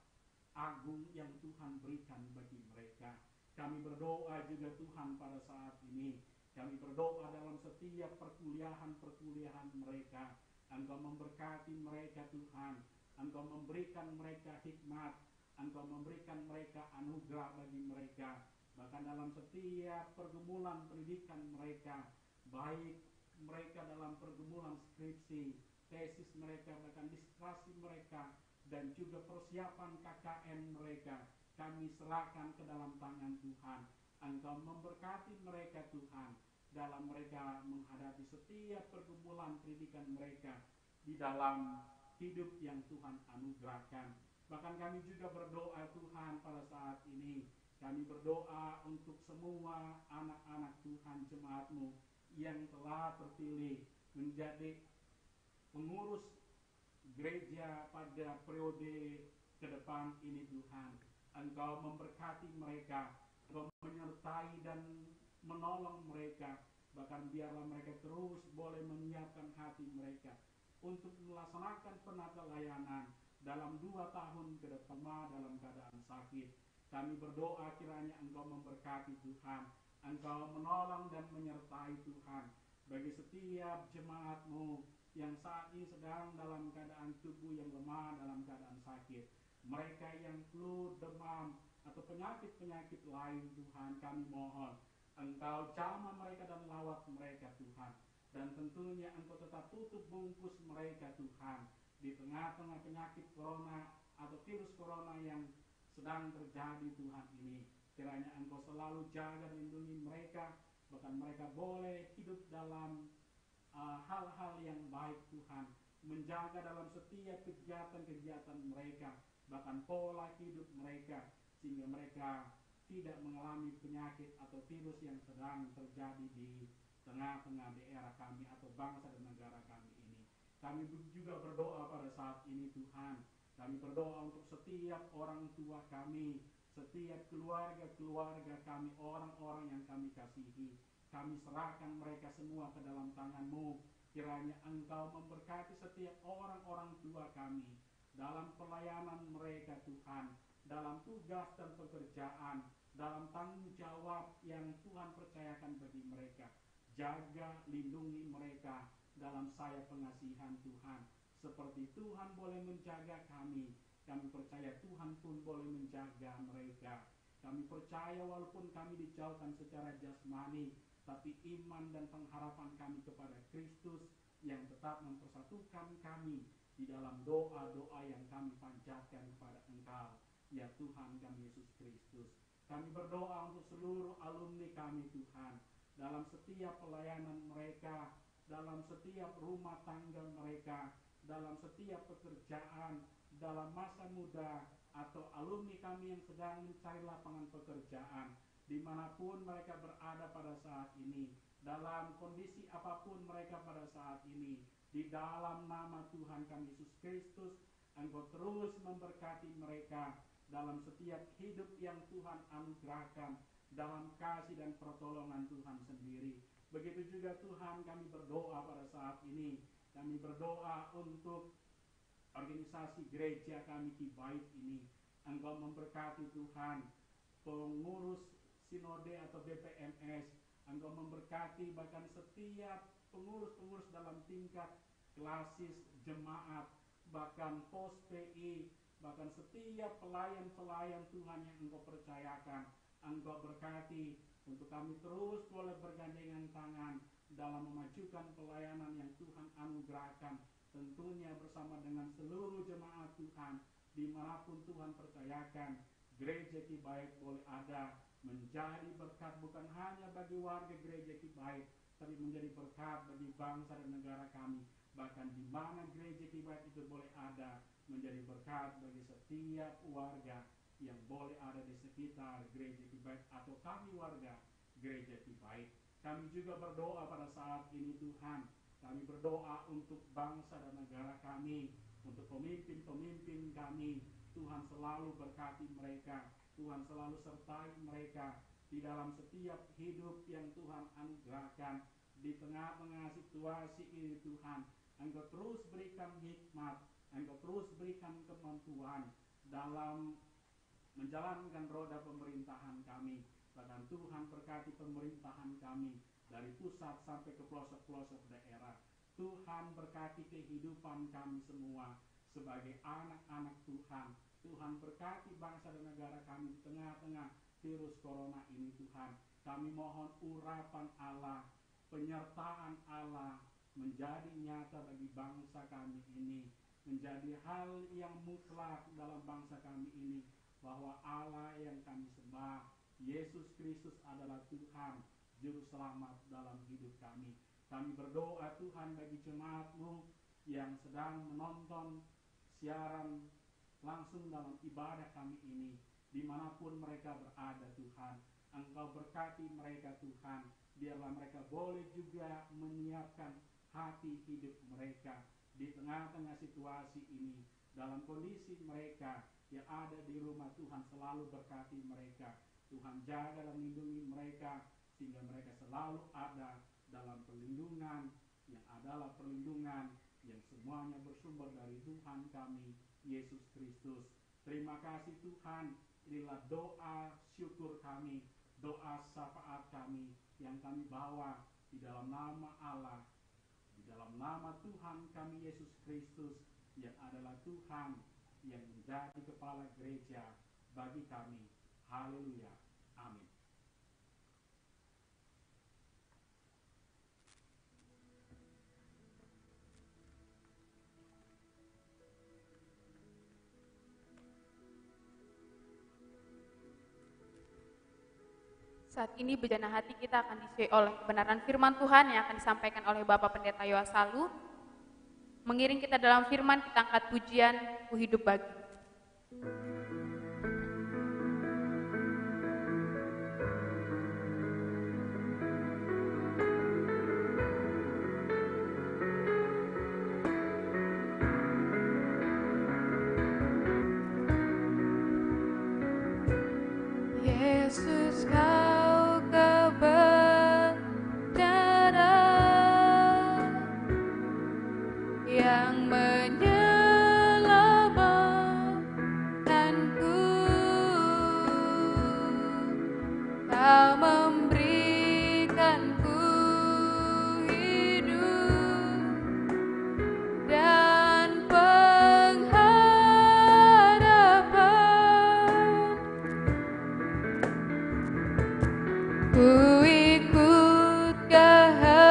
agung yang Tuhan berikan bagi mereka. Kami berdoa juga Tuhan pada saat ini, kami berdoa dalam setiap perkuliahan mereka. Engkau memberkati mereka Tuhan, Engkau memberikan mereka hikmat, Engkau memberikan mereka anugerah bagi mereka. Bahkan dalam setiap pergumulan pendidikan mereka, baik mereka dalam pergumulan skripsi, tesis mereka, bahkan disertasi mereka, dan juga persiapan KKN mereka, kami serahkan ke dalam tangan Tuhan. Engkau memberkati mereka Tuhan, dalam mereka menghadapi setiap pergumulan pendidikan mereka di dalam hidup yang Tuhan anugerahkan. Bahkan kami juga berdoa Tuhan pada saat ini, kami berdoa untuk semua anak-anak Tuhan jemaat-Mu yang telah terpilih menjadi pengurus gereja pada periode ke depan ini Tuhan. Engkau memberkati mereka, Engkau menyertai dan menolong mereka, bahkan biarlah mereka terus boleh menyiapkan hati mereka untuk melaksanakan penata layanan dalam 2 tahun ke depan dalam keadaan sakit. Kami berdoa kiranya Engkau memberkati Tuhan, Engkau menolong dan menyertai Tuhan bagi setiap jemaat-Mu yang saat ini sedang dalam keadaan tubuh yang lemah, dalam keadaan sakit. Mereka yang flu, demam, atau penyakit-penyakit lain Tuhan, kami mohon Engkau jamah mereka dan lawat mereka Tuhan. Dan tentunya Engkau tetap tutup bungkus mereka Tuhan di tengah-tengah penyakit corona atau virus corona yang sedang terjadi Tuhan ini. Kiranya Engkau selalu jaga dan lindungi mereka, bahkan mereka boleh hidup dalam hal-hal yang baik Tuhan, menjaga dalam setiap kegiatan-kegiatan mereka, bahkan pola hidup mereka, sehingga mereka tidak mengalami penyakit atau virus yang sedang terjadi di tengah-tengah daerah kami atau bangsa dan negara kami ini. Kami juga berdoa pada saat ini Tuhan. Kami berdoa untuk setiap orang tua kami, setiap keluarga-keluarga kami, orang-orang yang kami kasihi. Kami serahkan mereka semua ke dalam tangan-Mu. Kiranya Engkau memberkati setiap orang-orang tua kami dalam pelayanan mereka Tuhan, dalam tugas dan pekerjaan, dalam tanggung jawab yang Tuhan percayakan bagi mereka. Jaga, lindungi mereka dalam sayap pengasihan Tuhan. Seperti Tuhan boleh menjaga kami, kami percaya Tuhan pun boleh menjaga mereka. Kami percaya walaupun kami dijauhkan secara jasmani, tapi iman dan pengharapan kami kepada Kristus yang tetap mempersatukan kami di dalam doa-doa yang kami panjatkan kepada Engkau, ya Tuhan kami Yesus Kristus. Kami berdoa untuk seluruh alumni kami Tuhan, dalam setiap pelayanan mereka, dalam setiap rumah tangga mereka, dalam setiap pekerjaan, dalam masa muda, atau alumni kami yang sedang mencari lapangan pekerjaan, dimanapun mereka berada pada saat ini, dalam kondisi apapun mereka pada saat ini, di dalam nama Tuhan kami Yesus Kristus, Engkau terus memberkati mereka dalam setiap hidup yang Tuhan anugerahkan, dalam kasih dan pertolongan Tuhan sendiri. Begitu juga Tuhan kami berdoa pada saat ini, kami berdoa untuk organisasi gereja kami Kibait ini. Engkau memberkati Tuhan, pengurus sinode atau BPMS, Engkau memberkati bahkan setiap pengurus-pengurus dalam tingkat klasis jemaat, bahkan pos PI, bahkan setiap pelayan-pelayan Tuhan yang Engkau percayakan. Engkau berkati untuk kami terus boleh bergandengan tangan dalam memajukan pelayanan yang Tuhan anugerahkan, tentunya bersama dengan seluruh jemaat Tuhan dimanapun Tuhan percayakan. Gereja Kibait boleh ada, menjadi berkat bukan hanya bagi warga gereja Kibait, tapi menjadi berkat bagi bangsa dan negara kami. Bahkan di mana gereja Kibait itu boleh ada, menjadi berkat bagi setiap warga yang boleh ada di sekitar gereja Kibait atau kami warga gereja Kibait. Kami juga berdoa pada saat ini Tuhan. Kami berdoa untuk bangsa dan negara kami, untuk pemimpin-pemimpin kami. Tuhan selalu berkati mereka, Tuhan selalu sertai mereka di dalam setiap hidup yang Tuhan anugerahkan. Di tengah-tengah situasi ini Tuhan, Engkau terus berikan hikmat, Engkau terus berikan kemampuan dalam menjalankan roda pemerintahan kami. Bahkan Tuhan berkati pemerintahan kami dari pusat sampai ke pelosok-pelosok daerah. Tuhan berkati kehidupan kami semua sebagai anak-anak Tuhan. Tuhan berkati bangsa dan negara kami di tengah-tengah virus corona ini Tuhan. Kami mohon urapan Allah, penyertaan Allah menjadi nyata bagi bangsa kami ini, menjadi hal yang mutlak dalam bangsa kami ini, bahwa Allah yang kami sembah, Yesus Kristus adalah Tuhan, Juru Selamat dalam hidup kami. Kami berdoa Tuhan bagi jemaat-Mu yang sedang menonton siaran langsung dalam ibadah kami ini, dimanapun mereka berada Tuhan. Engkau berkati mereka Tuhan, biarlah mereka boleh juga menyiapkan hati hidup mereka di tengah-tengah situasi ini, dalam kondisi mereka yang ada di rumah. Tuhan selalu berkati mereka, Tuhan jaga dan lindungi mereka, sehingga mereka selalu ada dalam perlindungan yang adalah perlindungan yang semuanya bersumber dari Tuhan kami, Yesus Kristus. Terima kasih Tuhan, inilah doa syukur kami, doa syafaat kami yang kami bawa di dalam nama Allah, di dalam nama Tuhan kami Yesus Kristus, yang adalah Tuhan yang menjadi kepala gereja bagi kami. Haleluya. Amin. Saat ini bejana hati kita akan diisi oleh kebenaran firman Tuhan yang akan disampaikan oleh Bapak Pendeta Yohasalu. Mengiring kita dalam firman, kita angkat pujian Ku Hidup Bagi. Yesus, Kau kebenaran yang menyelamatkanku. Kau memberikanku hidup dan pengharapan. Ku ikut kehendak-Mu,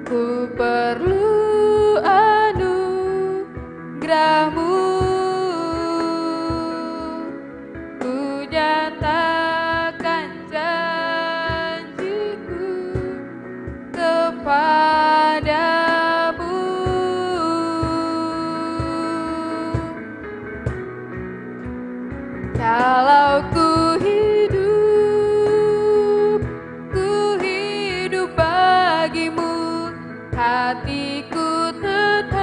ku perlu anugerah-Mu. Ku nyatakan janjiku kepadamu. Kalau ku hidup bagimu, hatiku tetap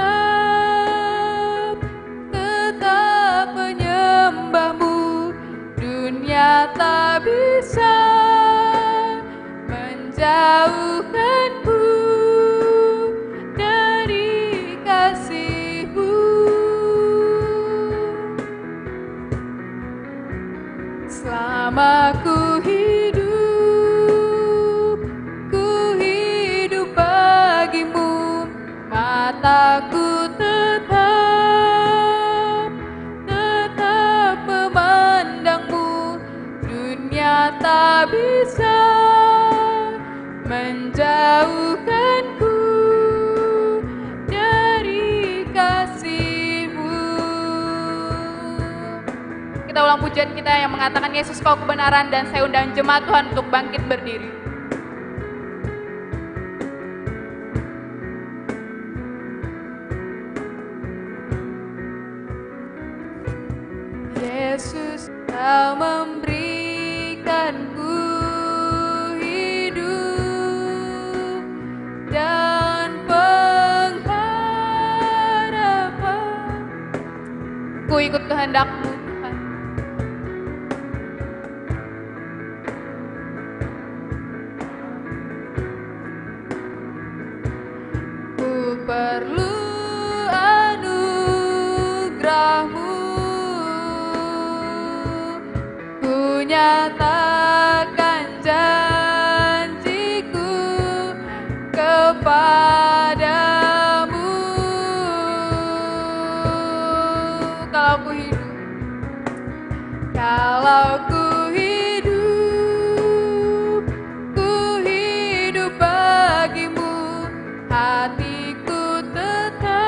menyembah-Mu. Dunia tak bisa menjauhkanku dari kasih-Mu. Selama ku hidup bagimu, mataku tetap memandang-Mu. Dunia tak bisa menjauhkanku dari kasih-Mu. Kita ulang pujian kita yang mengatakan, Yesus, Kau kebenaran, dan saya undang jemaat Tuhan untuk bangkit berdiri. Yesus, Kau memberikanku hidup dan pengharapan. Ku ikut kehendak-Mu, Tuhan. Ku perlu anugerah-Mu. Ku nyatakan janjiku kepadamu. Kalau ku hidup bagimu, hatiku tetap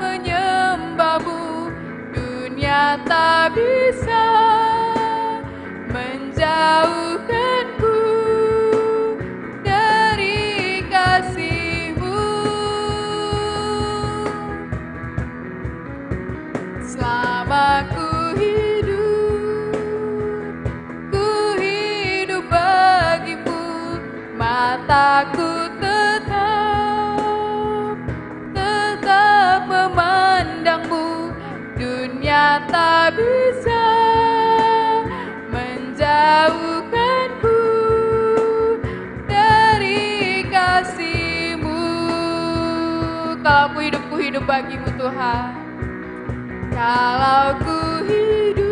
menyembah-Mu. Dunia tak bisa menjauhkanku dari kasih-Mu. Selama ku hidup bagimu, mataku tetap memandang-Mu. Dunia tak bisa menjauhkanku dari kasih-Mu. Kalau ku hidup bagimu, Tuhan. Kalau ku hidup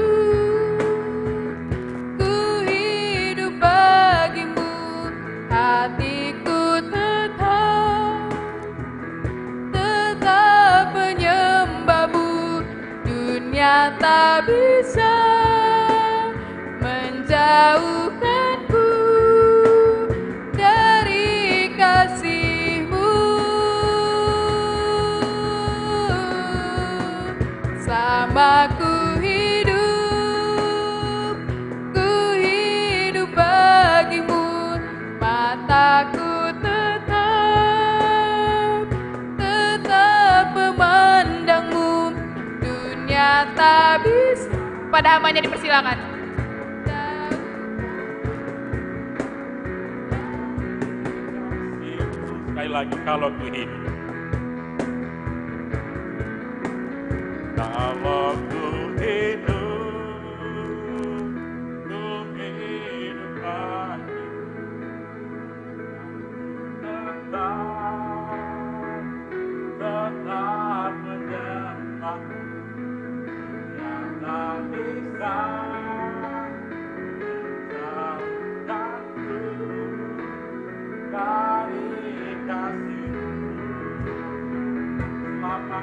bagimu, hatiku tetap menyembah-Mu. Dunia tak bisa menjauhkanku dari kasih-Mu. Selama ku hidup bagimu, mataku tetap memandang-Mu. Dunia tak bisa. Pada hambanya dipersilakan. Sekali lagi, kalau ku hidup Kalau ku hidup lagi, tetap menyembah yang tak bisa menjauhkanku dari kasih-Mu. Selama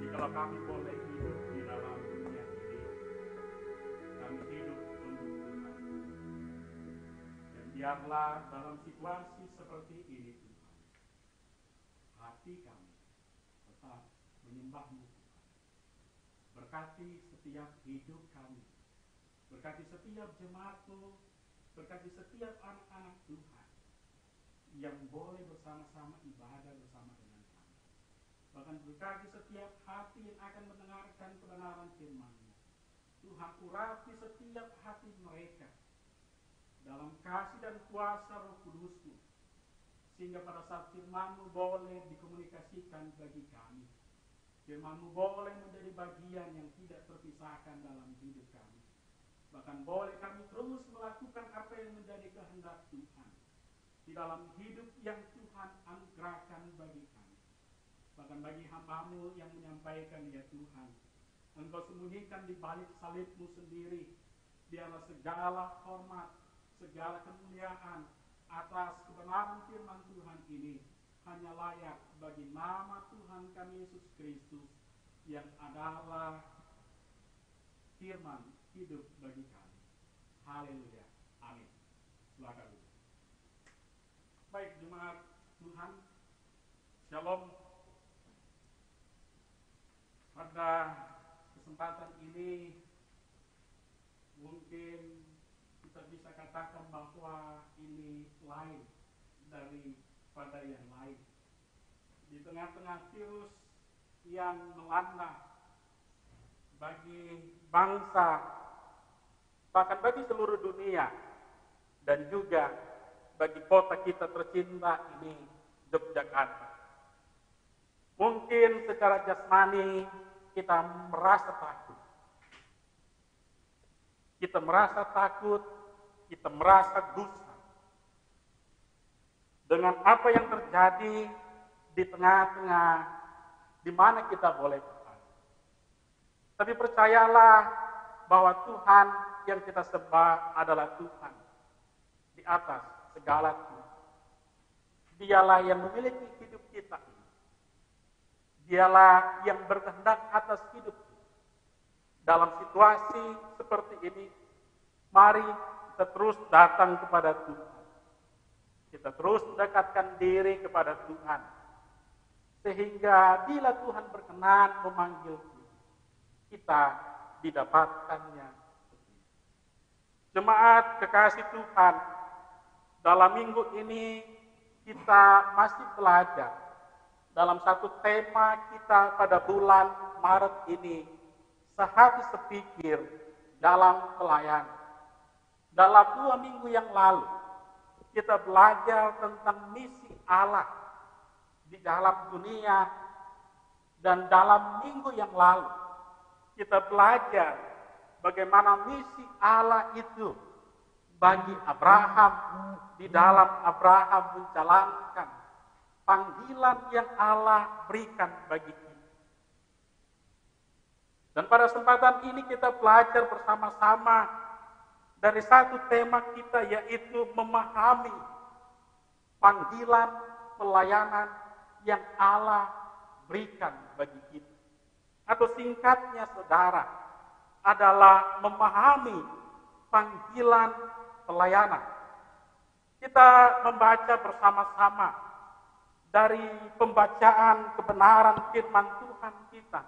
kalau kami boleh hidup di dalam dunia ini, kami hidup untuk Tuhan. Dan biarlah dalam situasi seperti ini Tuhan, hati kami tetap menyembah-Mu Tuhan. Berkati setiap hidup kami, berkati setiap jemaat-Mu, berkati setiap anak-anak Tuhan yang boleh bersama-sama ibadah bersama dengan kami. Bahkan berkati setiap hati yang akan mendengarkan kebenaran firman-Mu. Tuhan, urapi setiap hati mereka dalam kasih dan kuasa Roh Kudus-Mu, sehingga pada saat firman-Mu boleh dikomunikasikan bagi kami. Firman-Mu boleh menjadi bagian yang tidak terpisahkan dalam hidup kami. Bahkan boleh kami terus melakukan apa yang menjadi kehendak Tuhan di dalam hidup yang Tuhan anugerahkan bagi kami. Bahkan bagi hamba-Mu yang menyampaikan, ya Tuhan, Engkau sembunyikan di balik salib-Mu sendiri, biarlah segala hormat, segala kemuliaan atas kebenaran firman Tuhan ini hanya layak bagi nama Tuhan kami Yesus Kristus yang adalah firman hidup bagi kami. Haleluya. Amin. Silakan. Baik, jemaat Tuhan, Shalom. Pada kesempatan ini mungkin kita bisa katakan bahwa ini lain daripada yang lain. Di tengah-tengah virus yang melanda bagi bangsa, bahkan bagi seluruh dunia, dan juga bagi kota kita tercinta ini, Yogyakarta. Mungkin secara jasmani kita merasa takut. Kita merasa takut, kita merasa gusar dengan apa yang terjadi di tengah-tengah di mana kita boleh berada. Tapi percayalah bahwa Tuhan yang kita sembah adalah Tuhan di atas segala Tuhan. Dialah yang memiliki hidup kita ini. Dialah yang berkehendak atas hidup kita. Dalam situasi seperti ini, mari kita terus datang kepada Tuhan. Kita terus mendekatkan diri kepada Tuhan. Sehingga bila Tuhan berkenan memanggil kita didapatkannya. Jemaat kekasih Tuhan, dalam minggu ini kita masih belajar dalam satu tema kita pada bulan Maret ini, sehati sepikir dalam pelayanan. Dalam 2 minggu yang lalu, kita belajar tentang misi Allah di dalam dunia, dan dalam minggu yang lalu, kita belajar bagaimana misi Allah itu bagi Abraham, di dalam Abraham menjalankan panggilan yang Allah berikan bagi kita. Dan pada kesempatan ini kita belajar bersama-sama dari satu tema kita, yaitu memahami panggilan pelayanan yang Allah berikan bagi kita. Atau singkatnya saudara, adalah memahami panggilan pelayanan. Kita membaca bersama-sama dari pembacaan kebenaran firman Tuhan kita.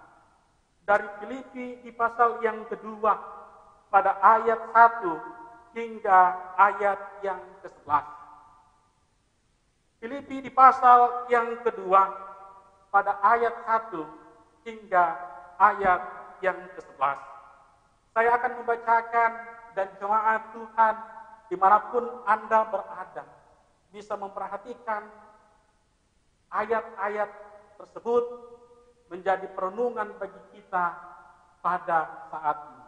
Dari Filipi di pasal yang kedua, pada ayat 1 hingga ayat yang ke-11. Filipi di pasal yang kedua, pada ayat 1 hingga ayat yang ke-11. Saya akan membacakan dan jemaat Tuhan dimanapun Anda berada bisa memperhatikan ayat-ayat tersebut menjadi perenungan bagi kita pada saat ini.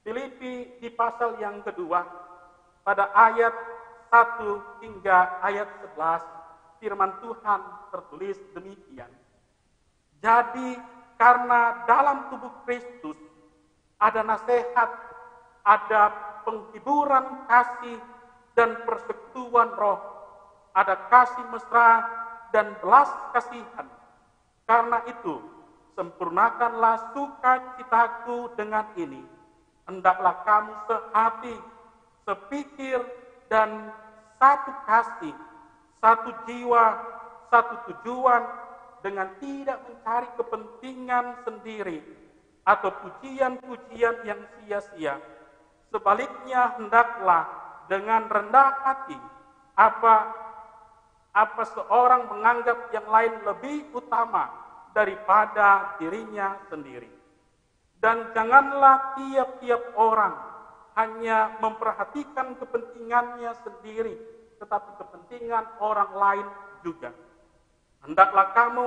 Filipi di pasal yang kedua, pada ayat 1 hingga ayat 11, firman Tuhan tertulis demikian. Jadi karena dalam tubuh Kristus ada nasihat, ada penghiburan kasih dan persekutuan roh, ada kasih mesra dan belas kasihan. Karena itu, sempurnakanlah sukacitaku dengan ini. Hendaklah kamu sehati, sepikir, dan satu kasih, satu jiwa, satu tujuan, dengan tidak mencari kepentingan sendiri atau pujian-pujian yang sia-sia. Sebaliknya, hendaklah dengan rendah hati apa seorang menganggap yang lain lebih utama daripada dirinya sendiri. Dan janganlah tiap-tiap orang hanya memperhatikan kepentingannya sendiri, tetapi kepentingan orang lain juga. Hendaklah kamu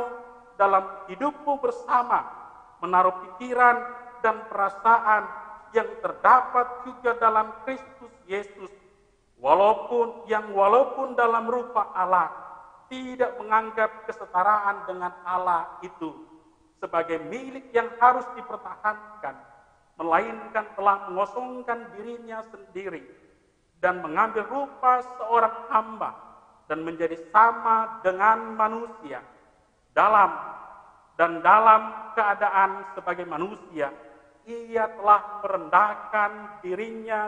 dalam hidupmu bersama menaruh pikiran dan perasaan yang terdapat juga dalam Kristus Yesus, walaupun dalam rupa Allah tidak menganggap kesetaraan dengan Allah itu sebagai milik yang harus dipertahankan, melainkan telah mengosongkan dirinya sendiri dan mengambil rupa seorang hamba dan menjadi sama dengan manusia. Dalam keadaan sebagai manusia, ia telah merendahkan dirinya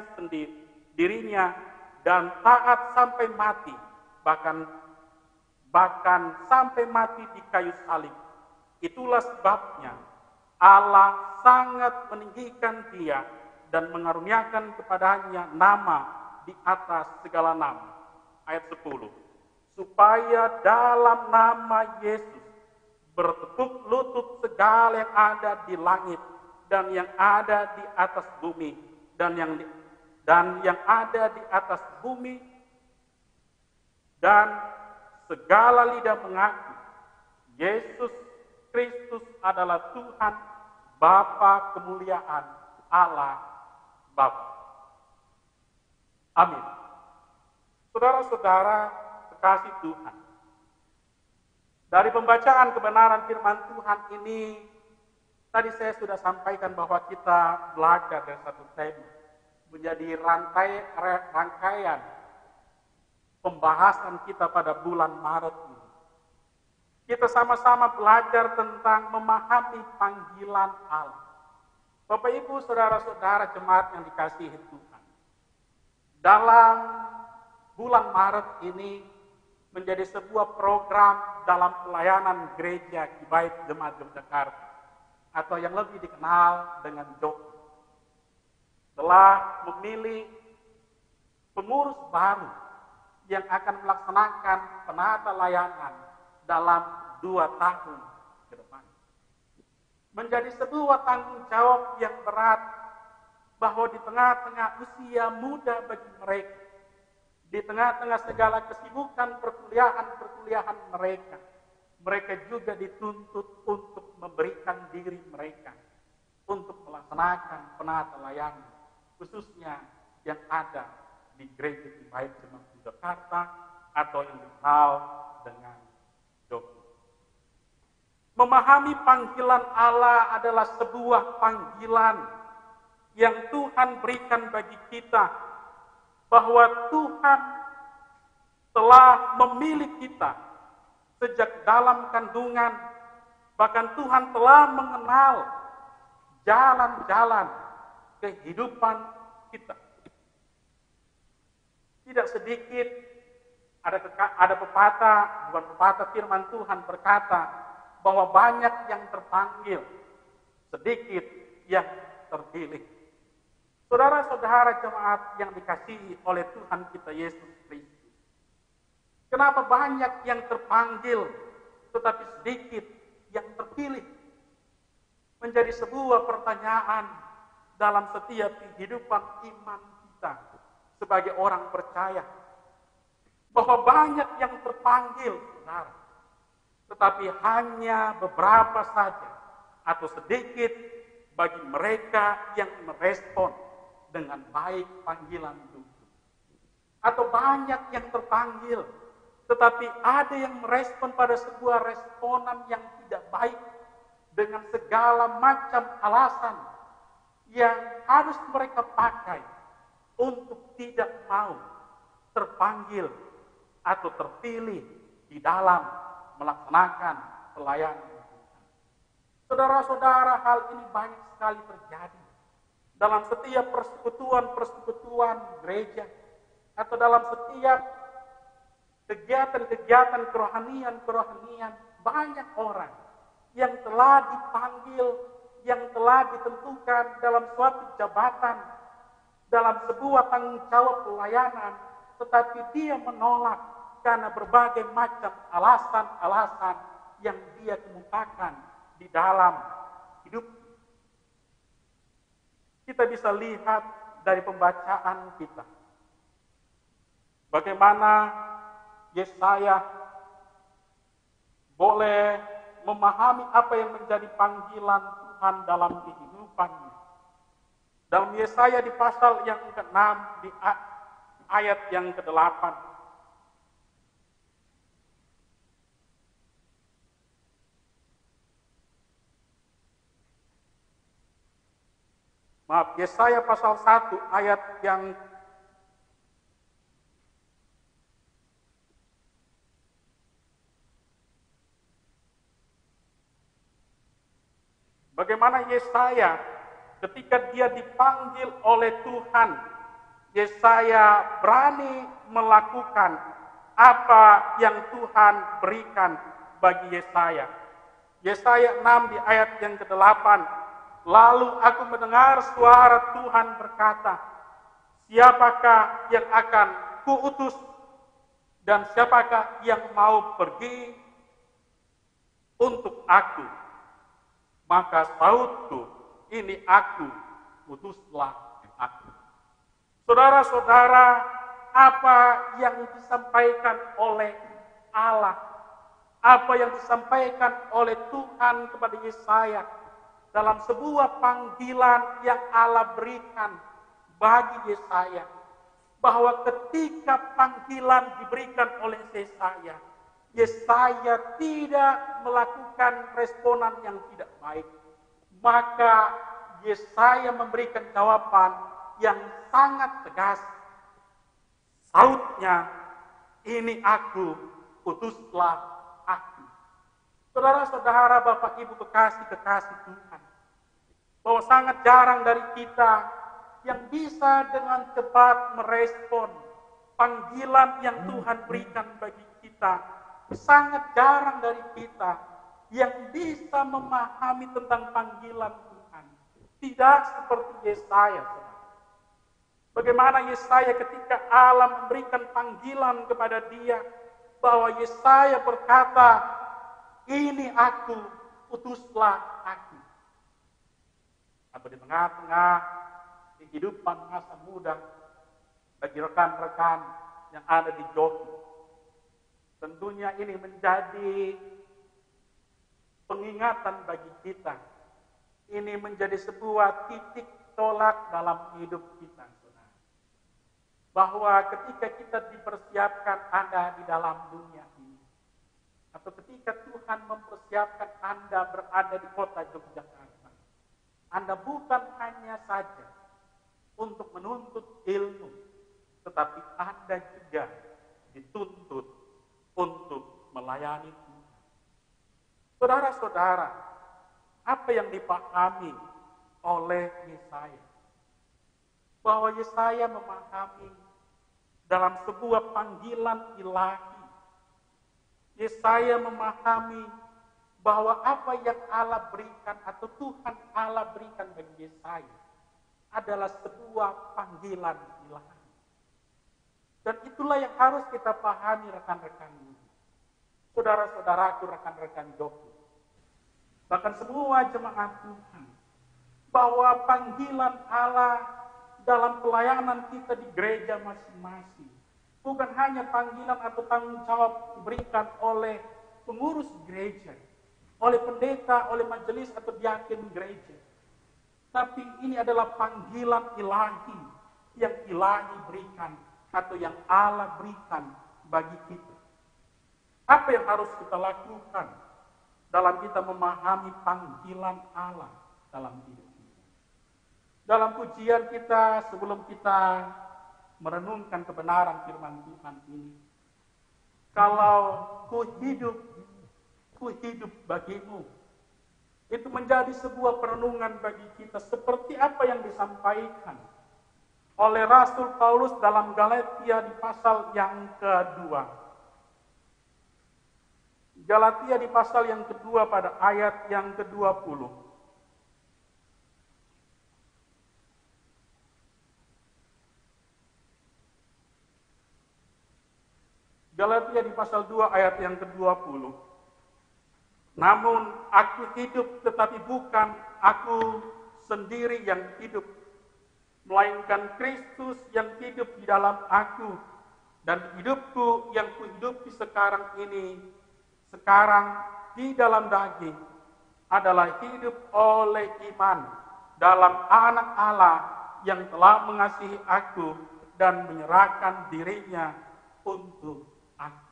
dan taat sampai mati, bahkan sampai mati di kayu salib. Itulah sebabnya Allah sangat meninggikan dia dan mengaruniakan kepadanya nama di atas segala nama. Ayat 10. Supaya dalam nama Yesus bertekuk lutut segala yang ada di langit dan yang ada di atas bumi dan yang ada di atas bumi, dan segala lidah mengaku Yesus Kristus adalah Tuhan, Bapa kemuliaan Allah Bapa. Amin. Saudara-saudara kekasih Tuhan, dari pembacaan kebenaran firman Tuhan ini, tadi saya sudah sampaikan bahwa kita belajar dari satu tema menjadi rangkaian pembahasan kita pada bulan Maret ini. Kita sama-sama belajar tentang memahami panggilan Allah. Bapak Ibu, saudara-saudara jemaat yang dikasihi Tuhan, dalam bulan Maret ini menjadi sebuah program dalam pelayanan gereja Kibaik Jemaat Yogyakarta, atau yang lebih dikenal dengan JOKI, telah memilih pengurus baru yang akan melaksanakan penata layanan dalam 2 tahun ke depan. Menjadi sebuah tanggung jawab yang berat bahwa di tengah-tengah usia muda bagi mereka, di tengah-tengah segala kesibukan perkuliahan mereka juga dituntut untuk memberikan diri mereka untuk melaksanakan penata layanan, khususnya yang ada di Gereja Kibaik Jemaat Yogyakarta atau yang dikenal dengan JOKI. Memahami panggilan Allah adalah sebuah panggilan yang Tuhan berikan bagi kita, bahwa Tuhan telah memilih kita sejak dalam kandungan, bahkan Tuhan telah mengenal jalan-jalan kehidupan kita. Tidak sedikit ada pepatah, bukan pepatah, firman Tuhan berkata bahwa banyak yang terpanggil, sedikit yang terpilih. Saudara-saudara jemaat yang dikasihi oleh Tuhan kita Yesus Kristus, kenapa banyak yang terpanggil tetapi sedikit yang terpilih? Menjadi sebuah pertanyaan dalam setiap kehidupan iman kita sebagai orang percaya. Bahwa banyak yang terpanggil, saudara, tetapi hanya beberapa saja atau sedikit bagi mereka yang merespon dengan baik panggilan Tuhan. Atau banyak yang terpanggil, tetapi ada yang merespon pada sebuah responan yang tidak baik dengan segala macam alasan yang harus mereka pakai untuk tidak mau terpanggil atau terpilih di dalam melaksanakan pelayanan Tuhan. Saudara-saudara, hal ini banyak sekali terjadi dalam setiap persekutuan-persekutuan gereja atau dalam setiap kegiatan-kegiatan kerohanian. Banyak orang yang telah dipanggil, yang telah ditentukan dalam suatu jabatan, dalam sebuah tanggung jawab pelayanan, tetapi dia menolak karena berbagai macam alasan-alasan yang dia kemukakan di dalam hidup. Kita bisa lihat dari pembacaan kita bagaimana Yesaya boleh memahami apa yang menjadi panggilan Tuhan dalam kehidupannya. Dalam Yesaya di pasal yang ke-6 di ayat yang ke-8. Maaf, Yesaya pasal 1 ayat yang bagaimana Yesaya ketika dia dipanggil oleh Tuhan, Yesaya berani melakukan apa yang Tuhan berikan bagi Yesaya. Yesaya 6 di ayat yang ke-8. Lalu aku mendengar suara Tuhan berkata, siapakah yang akan kuutus dan siapakah yang mau pergi untuk aku? Maka sautku, ini aku, utuslah aku. Saudara-saudara, apa yang disampaikan oleh Allah, apa yang disampaikan oleh Tuhan kepada Yesaya dalam sebuah panggilan yang Allah berikan bagi Yesaya, bahwa ketika panggilan diberikan oleh Yesaya, Yesaya tidak melakukan responan yang tidak baik, maka Yesaya memberikan jawaban yang sangat tegas. Sautnya, ini aku, utuslah aku. Saudara-saudara, Bapak Ibu kekasih-kekasih Tuhan, bahwa sangat jarang dari kita yang bisa dengan cepat merespon panggilan yang Tuhan berikan bagi kita. Sangat jarang dari kita yang bisa memahami tentang panggilan Tuhan. Tidak seperti Yesaya. Bagaimana Yesaya ketika Allah memberikan panggilan kepada dia, bahwa Yesaya berkata, ini aku, utuslah aku. Atau di tengah-tengah kehidupan masa muda bagi rekan-rekan yang ada di Joki, tentunya ini menjadi pengingatan bagi kita. Ini menjadi sebuah titik tolak dalam hidup kita, saudara. Bahwa ketika kita dipersiapkan ada di dalam dunia ini, atau ketika Tuhan mempersiapkan Anda berada di kota Yogyakarta, Anda bukan hanya saja untuk menuntut ilmu, tetapi Anda juga dituntut untuk melayani Tuhan. Saudara-saudara, apa yang dipahami oleh Yesaya? Bahwa Yesaya memahami dalam sebuah panggilan ilahi. Yesaya memahami bahwa apa yang Allah berikan atau Tuhan Allah berikan bagi Yesaya adalah sebuah panggilan ilahi. Dan itulah yang harus kita pahami rekan-rekan ini. Saudara-saudaraku, rekan-rekan Joku. Bahkan semua jemaat Tuhan. Bahwa panggilan Allah dalam pelayanan kita di gereja masing-masing. Bukan hanya panggilan atau tanggung jawab diberikan oleh pengurus gereja, oleh pendeta, oleh majelis atau diaken gereja. Tapi ini adalah panggilan ilahi yang ilahi berikan atau yang Allah berikan bagi kita. Apa yang harus kita lakukan dalam kita memahami panggilan Allah dalam hidup kita? Dalam pujian kita sebelum kita merenungkan kebenaran firman Tuhan ini, kalau ku hidup bagimu, itu menjadi sebuah perenungan bagi kita seperti apa yang disampaikan oleh Rasul Paulus dalam Galatia di pasal yang kedua. Galatia di pasal yang kedua pada ayat yang ke-20. Galatia di pasal 2 ayat yang ke-20. Namun aku hidup tetapi bukan aku sendiri yang hidup, melainkan Kristus yang hidup di dalam aku, dan hidupku yang kuhidupi sekarang di dalam daging adalah hidup oleh iman dalam Anak Allah yang telah mengasihi aku dan menyerahkan dirinya untuk aku.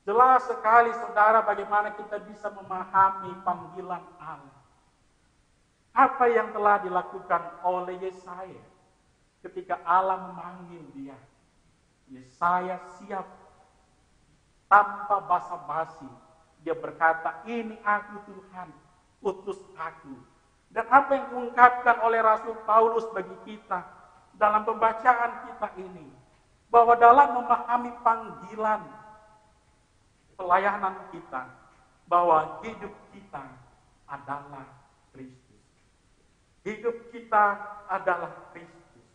Jelas sekali saudara bagaimana kita bisa memahami panggilan Allah. Apa yang telah dilakukan oleh Yesaya ketika Allah memanggil dia. Yesaya siap tanpa basa-basi. Dia berkata, ini aku Tuhan, utus aku. Dan apa yang diungkapkan oleh Rasul Paulus bagi kita dalam pembacaan kita ini, bahwa dalam memahami panggilan pelayanan kita, bahwa hidup kita adalah Kristus. Hidup kita adalah Kristus.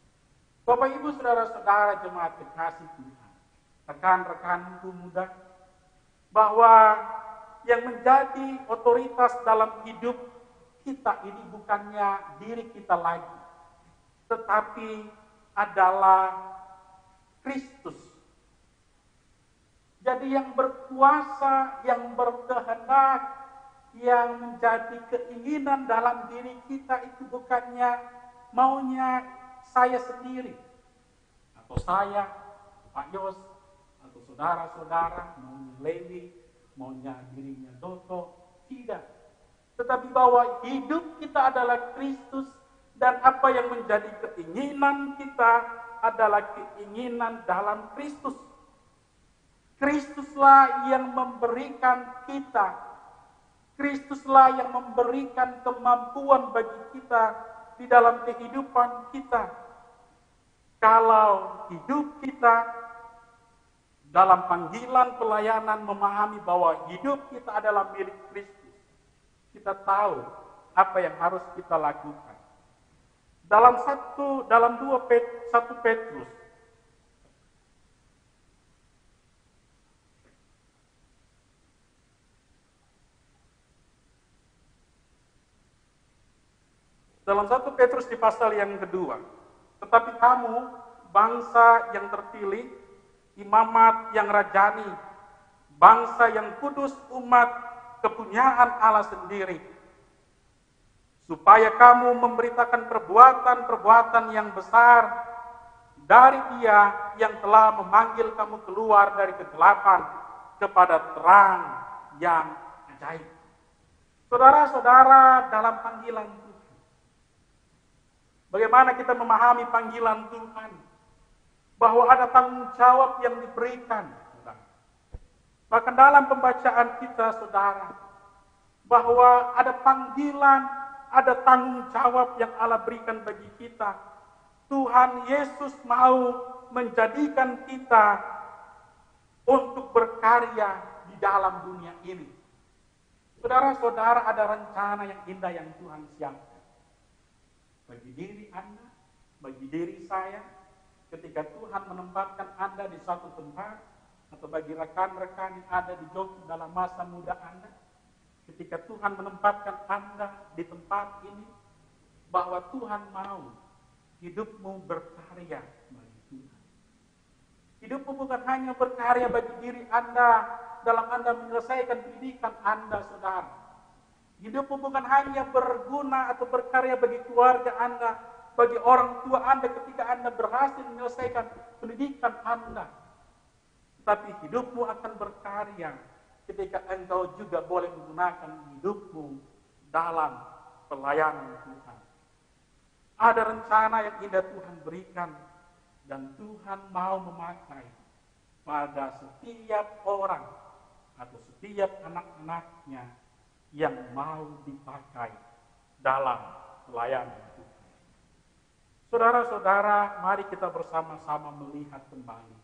Bapak Ibu saudara-saudara jemaat kekasih Tuhan, rekan-rekanku muda, bahwa yang menjadi otoritas dalam hidup kita ini bukannya diri kita lagi, tetapi adalah Kristus. Jadi yang berkuasa, yang berkehendak, yang menjadi keinginan dalam diri kita itu bukannya maunya saya sendiri, atau saya, Pak Yos, atau saudara-saudara, maunya Lewi, maunya dirinya Doto, tidak. Tetapi bahwa hidup kita adalah Kristus, dan apa yang menjadi keinginan kita adalah keinginan dalam Kristus. Kristuslah yang memberikan kita. Kristuslah yang memberikan kemampuan bagi kita di dalam kehidupan kita. Kalau hidup kita dalam panggilan pelayanan memahami bahwa hidup kita adalah milik Kristus, kita tahu apa yang harus kita lakukan. Dalam 1 Petrus di pasal yang kedua, tetapi kamu bangsa yang terpilih, imamat yang rajani, bangsa yang kudus, umat kepunyaan Allah sendiri, supaya kamu memberitakan perbuatan-perbuatan yang besar dari Dia yang telah memanggil kamu keluar dari kegelapan kepada terang yang ajaib. Saudara-saudara, dalam panggilan Tuhan, bagaimana kita memahami panggilan Tuhan, bahwa ada tanggung jawab yang diberikan. Bahkan dalam pembacaan kita, saudara, bahwa ada panggilan, ada tanggung jawab yang Allah berikan bagi kita. Tuhan Yesus mau menjadikan kita untuk berkarya di dalam dunia ini. Saudara-saudara, ada rencana yang indah yang Tuhan siapkan bagi diri Anda, bagi diri saya, ketika Tuhan menempatkan Anda di suatu tempat, atau bagi rekan-rekan yang ada di Jogja dalam masa muda Anda, ketika Tuhan menempatkan Anda di tempat ini, bahwa Tuhan mau hidupmu berkarya bagi Tuhan. Hidupmu bukan hanya berkarya bagi diri Anda dalam Anda menyelesaikan pendidikan Anda, saudara. Hidupmu bukan hanya berguna atau berkarya bagi keluarga Anda, bagi orang tua Anda ketika Anda berhasil menyelesaikan pendidikan Anda. Tapi hidupmu akan berkarya ketika engkau juga boleh menggunakan hidupmu dalam pelayanan Tuhan. Ada rencana yang indah Tuhan berikan, dan Tuhan mau memakai pada setiap orang atau setiap anak-anaknya yang mau dipakai dalam pelayanan Tuhan. Saudara-saudara, mari kita bersama-sama melihat kembali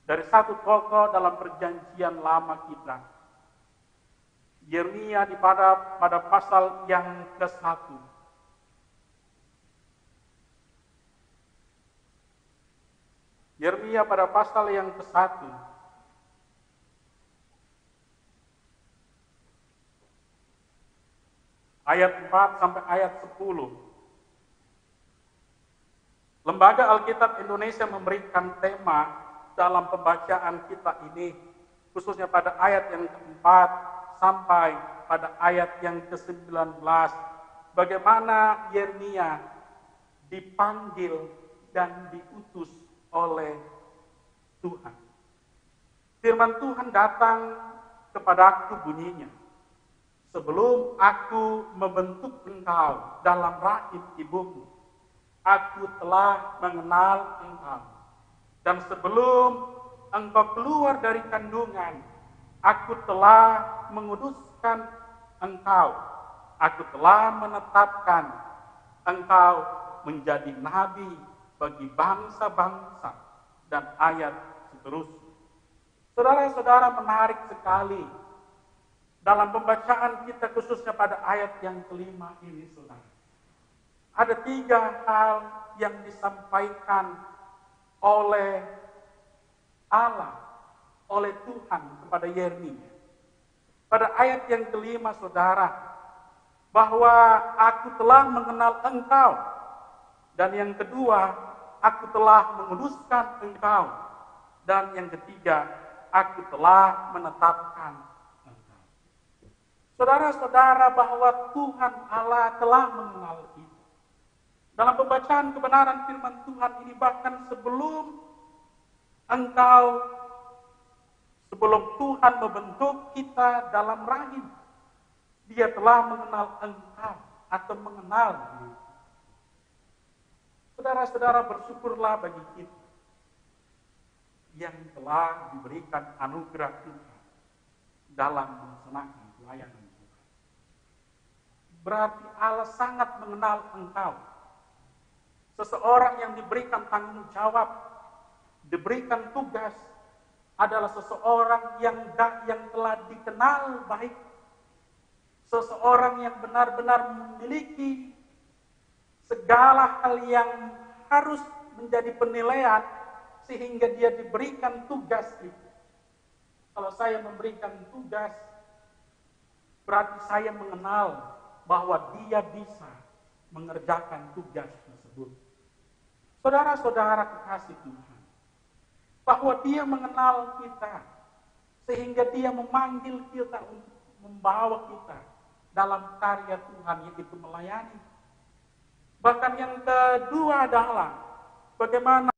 dari satu tokoh dalam perjanjian lama kita, Yeremia pada pasal yang ke-1. Yeremia pada pasal yang ke-1. Ayat 4 sampai ayat 10. Lembaga Alkitab Indonesia memberikan tema dalam pembacaan kita ini, khususnya pada ayat yang ke-4 sampai pada ayat yang ke-19, bagaimana Yeremia dipanggil dan diutus oleh Tuhan. Firman Tuhan datang kepadaku bunyinya, sebelum aku membentuk engkau dalam rahim ibumu, aku telah mengenal engkau. Dan sebelum engkau keluar dari kandungan, aku telah menguduskan engkau. Aku telah menetapkan engkau menjadi nabi bagi bangsa-bangsa, dan ayat seterusnya. Saudara-saudara, menarik sekali dalam pembacaan kita khususnya pada ayat yang kelima ini, saudara. Ada 3 hal yang disampaikan oleh Allah, oleh Tuhan kepada Yeremia. Pada ayat yang kelima, saudara, bahwa aku telah mengenal engkau. Dan yang kedua, aku telah menguduskan engkau. Dan yang ketiga, aku telah menetapkan engkau. Saudara-saudara, bahwa Tuhan Allah telah mengenal kita. Dalam pembacaan kebenaran firman Tuhan ini, bahkan sebelum Tuhan membentuk kita dalam rahim, Dia telah mengenal engkau atau mengenal diri. Saudara-saudara, bersyukurlah bagi kita yang telah diberikan anugerah Tuhan dalam melaksanakan pelayanan Tuhan. Berarti Allah sangat mengenal engkau. Seseorang yang diberikan tanggung jawab, diberikan tugas, adalah seseorang yang telah dikenal baik. Seseorang yang benar-benar memiliki segala hal yang harus menjadi penilaian sehingga dia diberikan tugas itu. Kalau saya memberikan tugas, berarti saya mengenal bahwa dia bisa mengerjakan tugas tersebut. Saudara-saudara kekasih Tuhan, bahwa Dia mengenal kita sehingga Dia memanggil kita untuk membawa kita dalam karya Tuhan, yaitu melayani. Bahkan yang kedua adalah bagaimana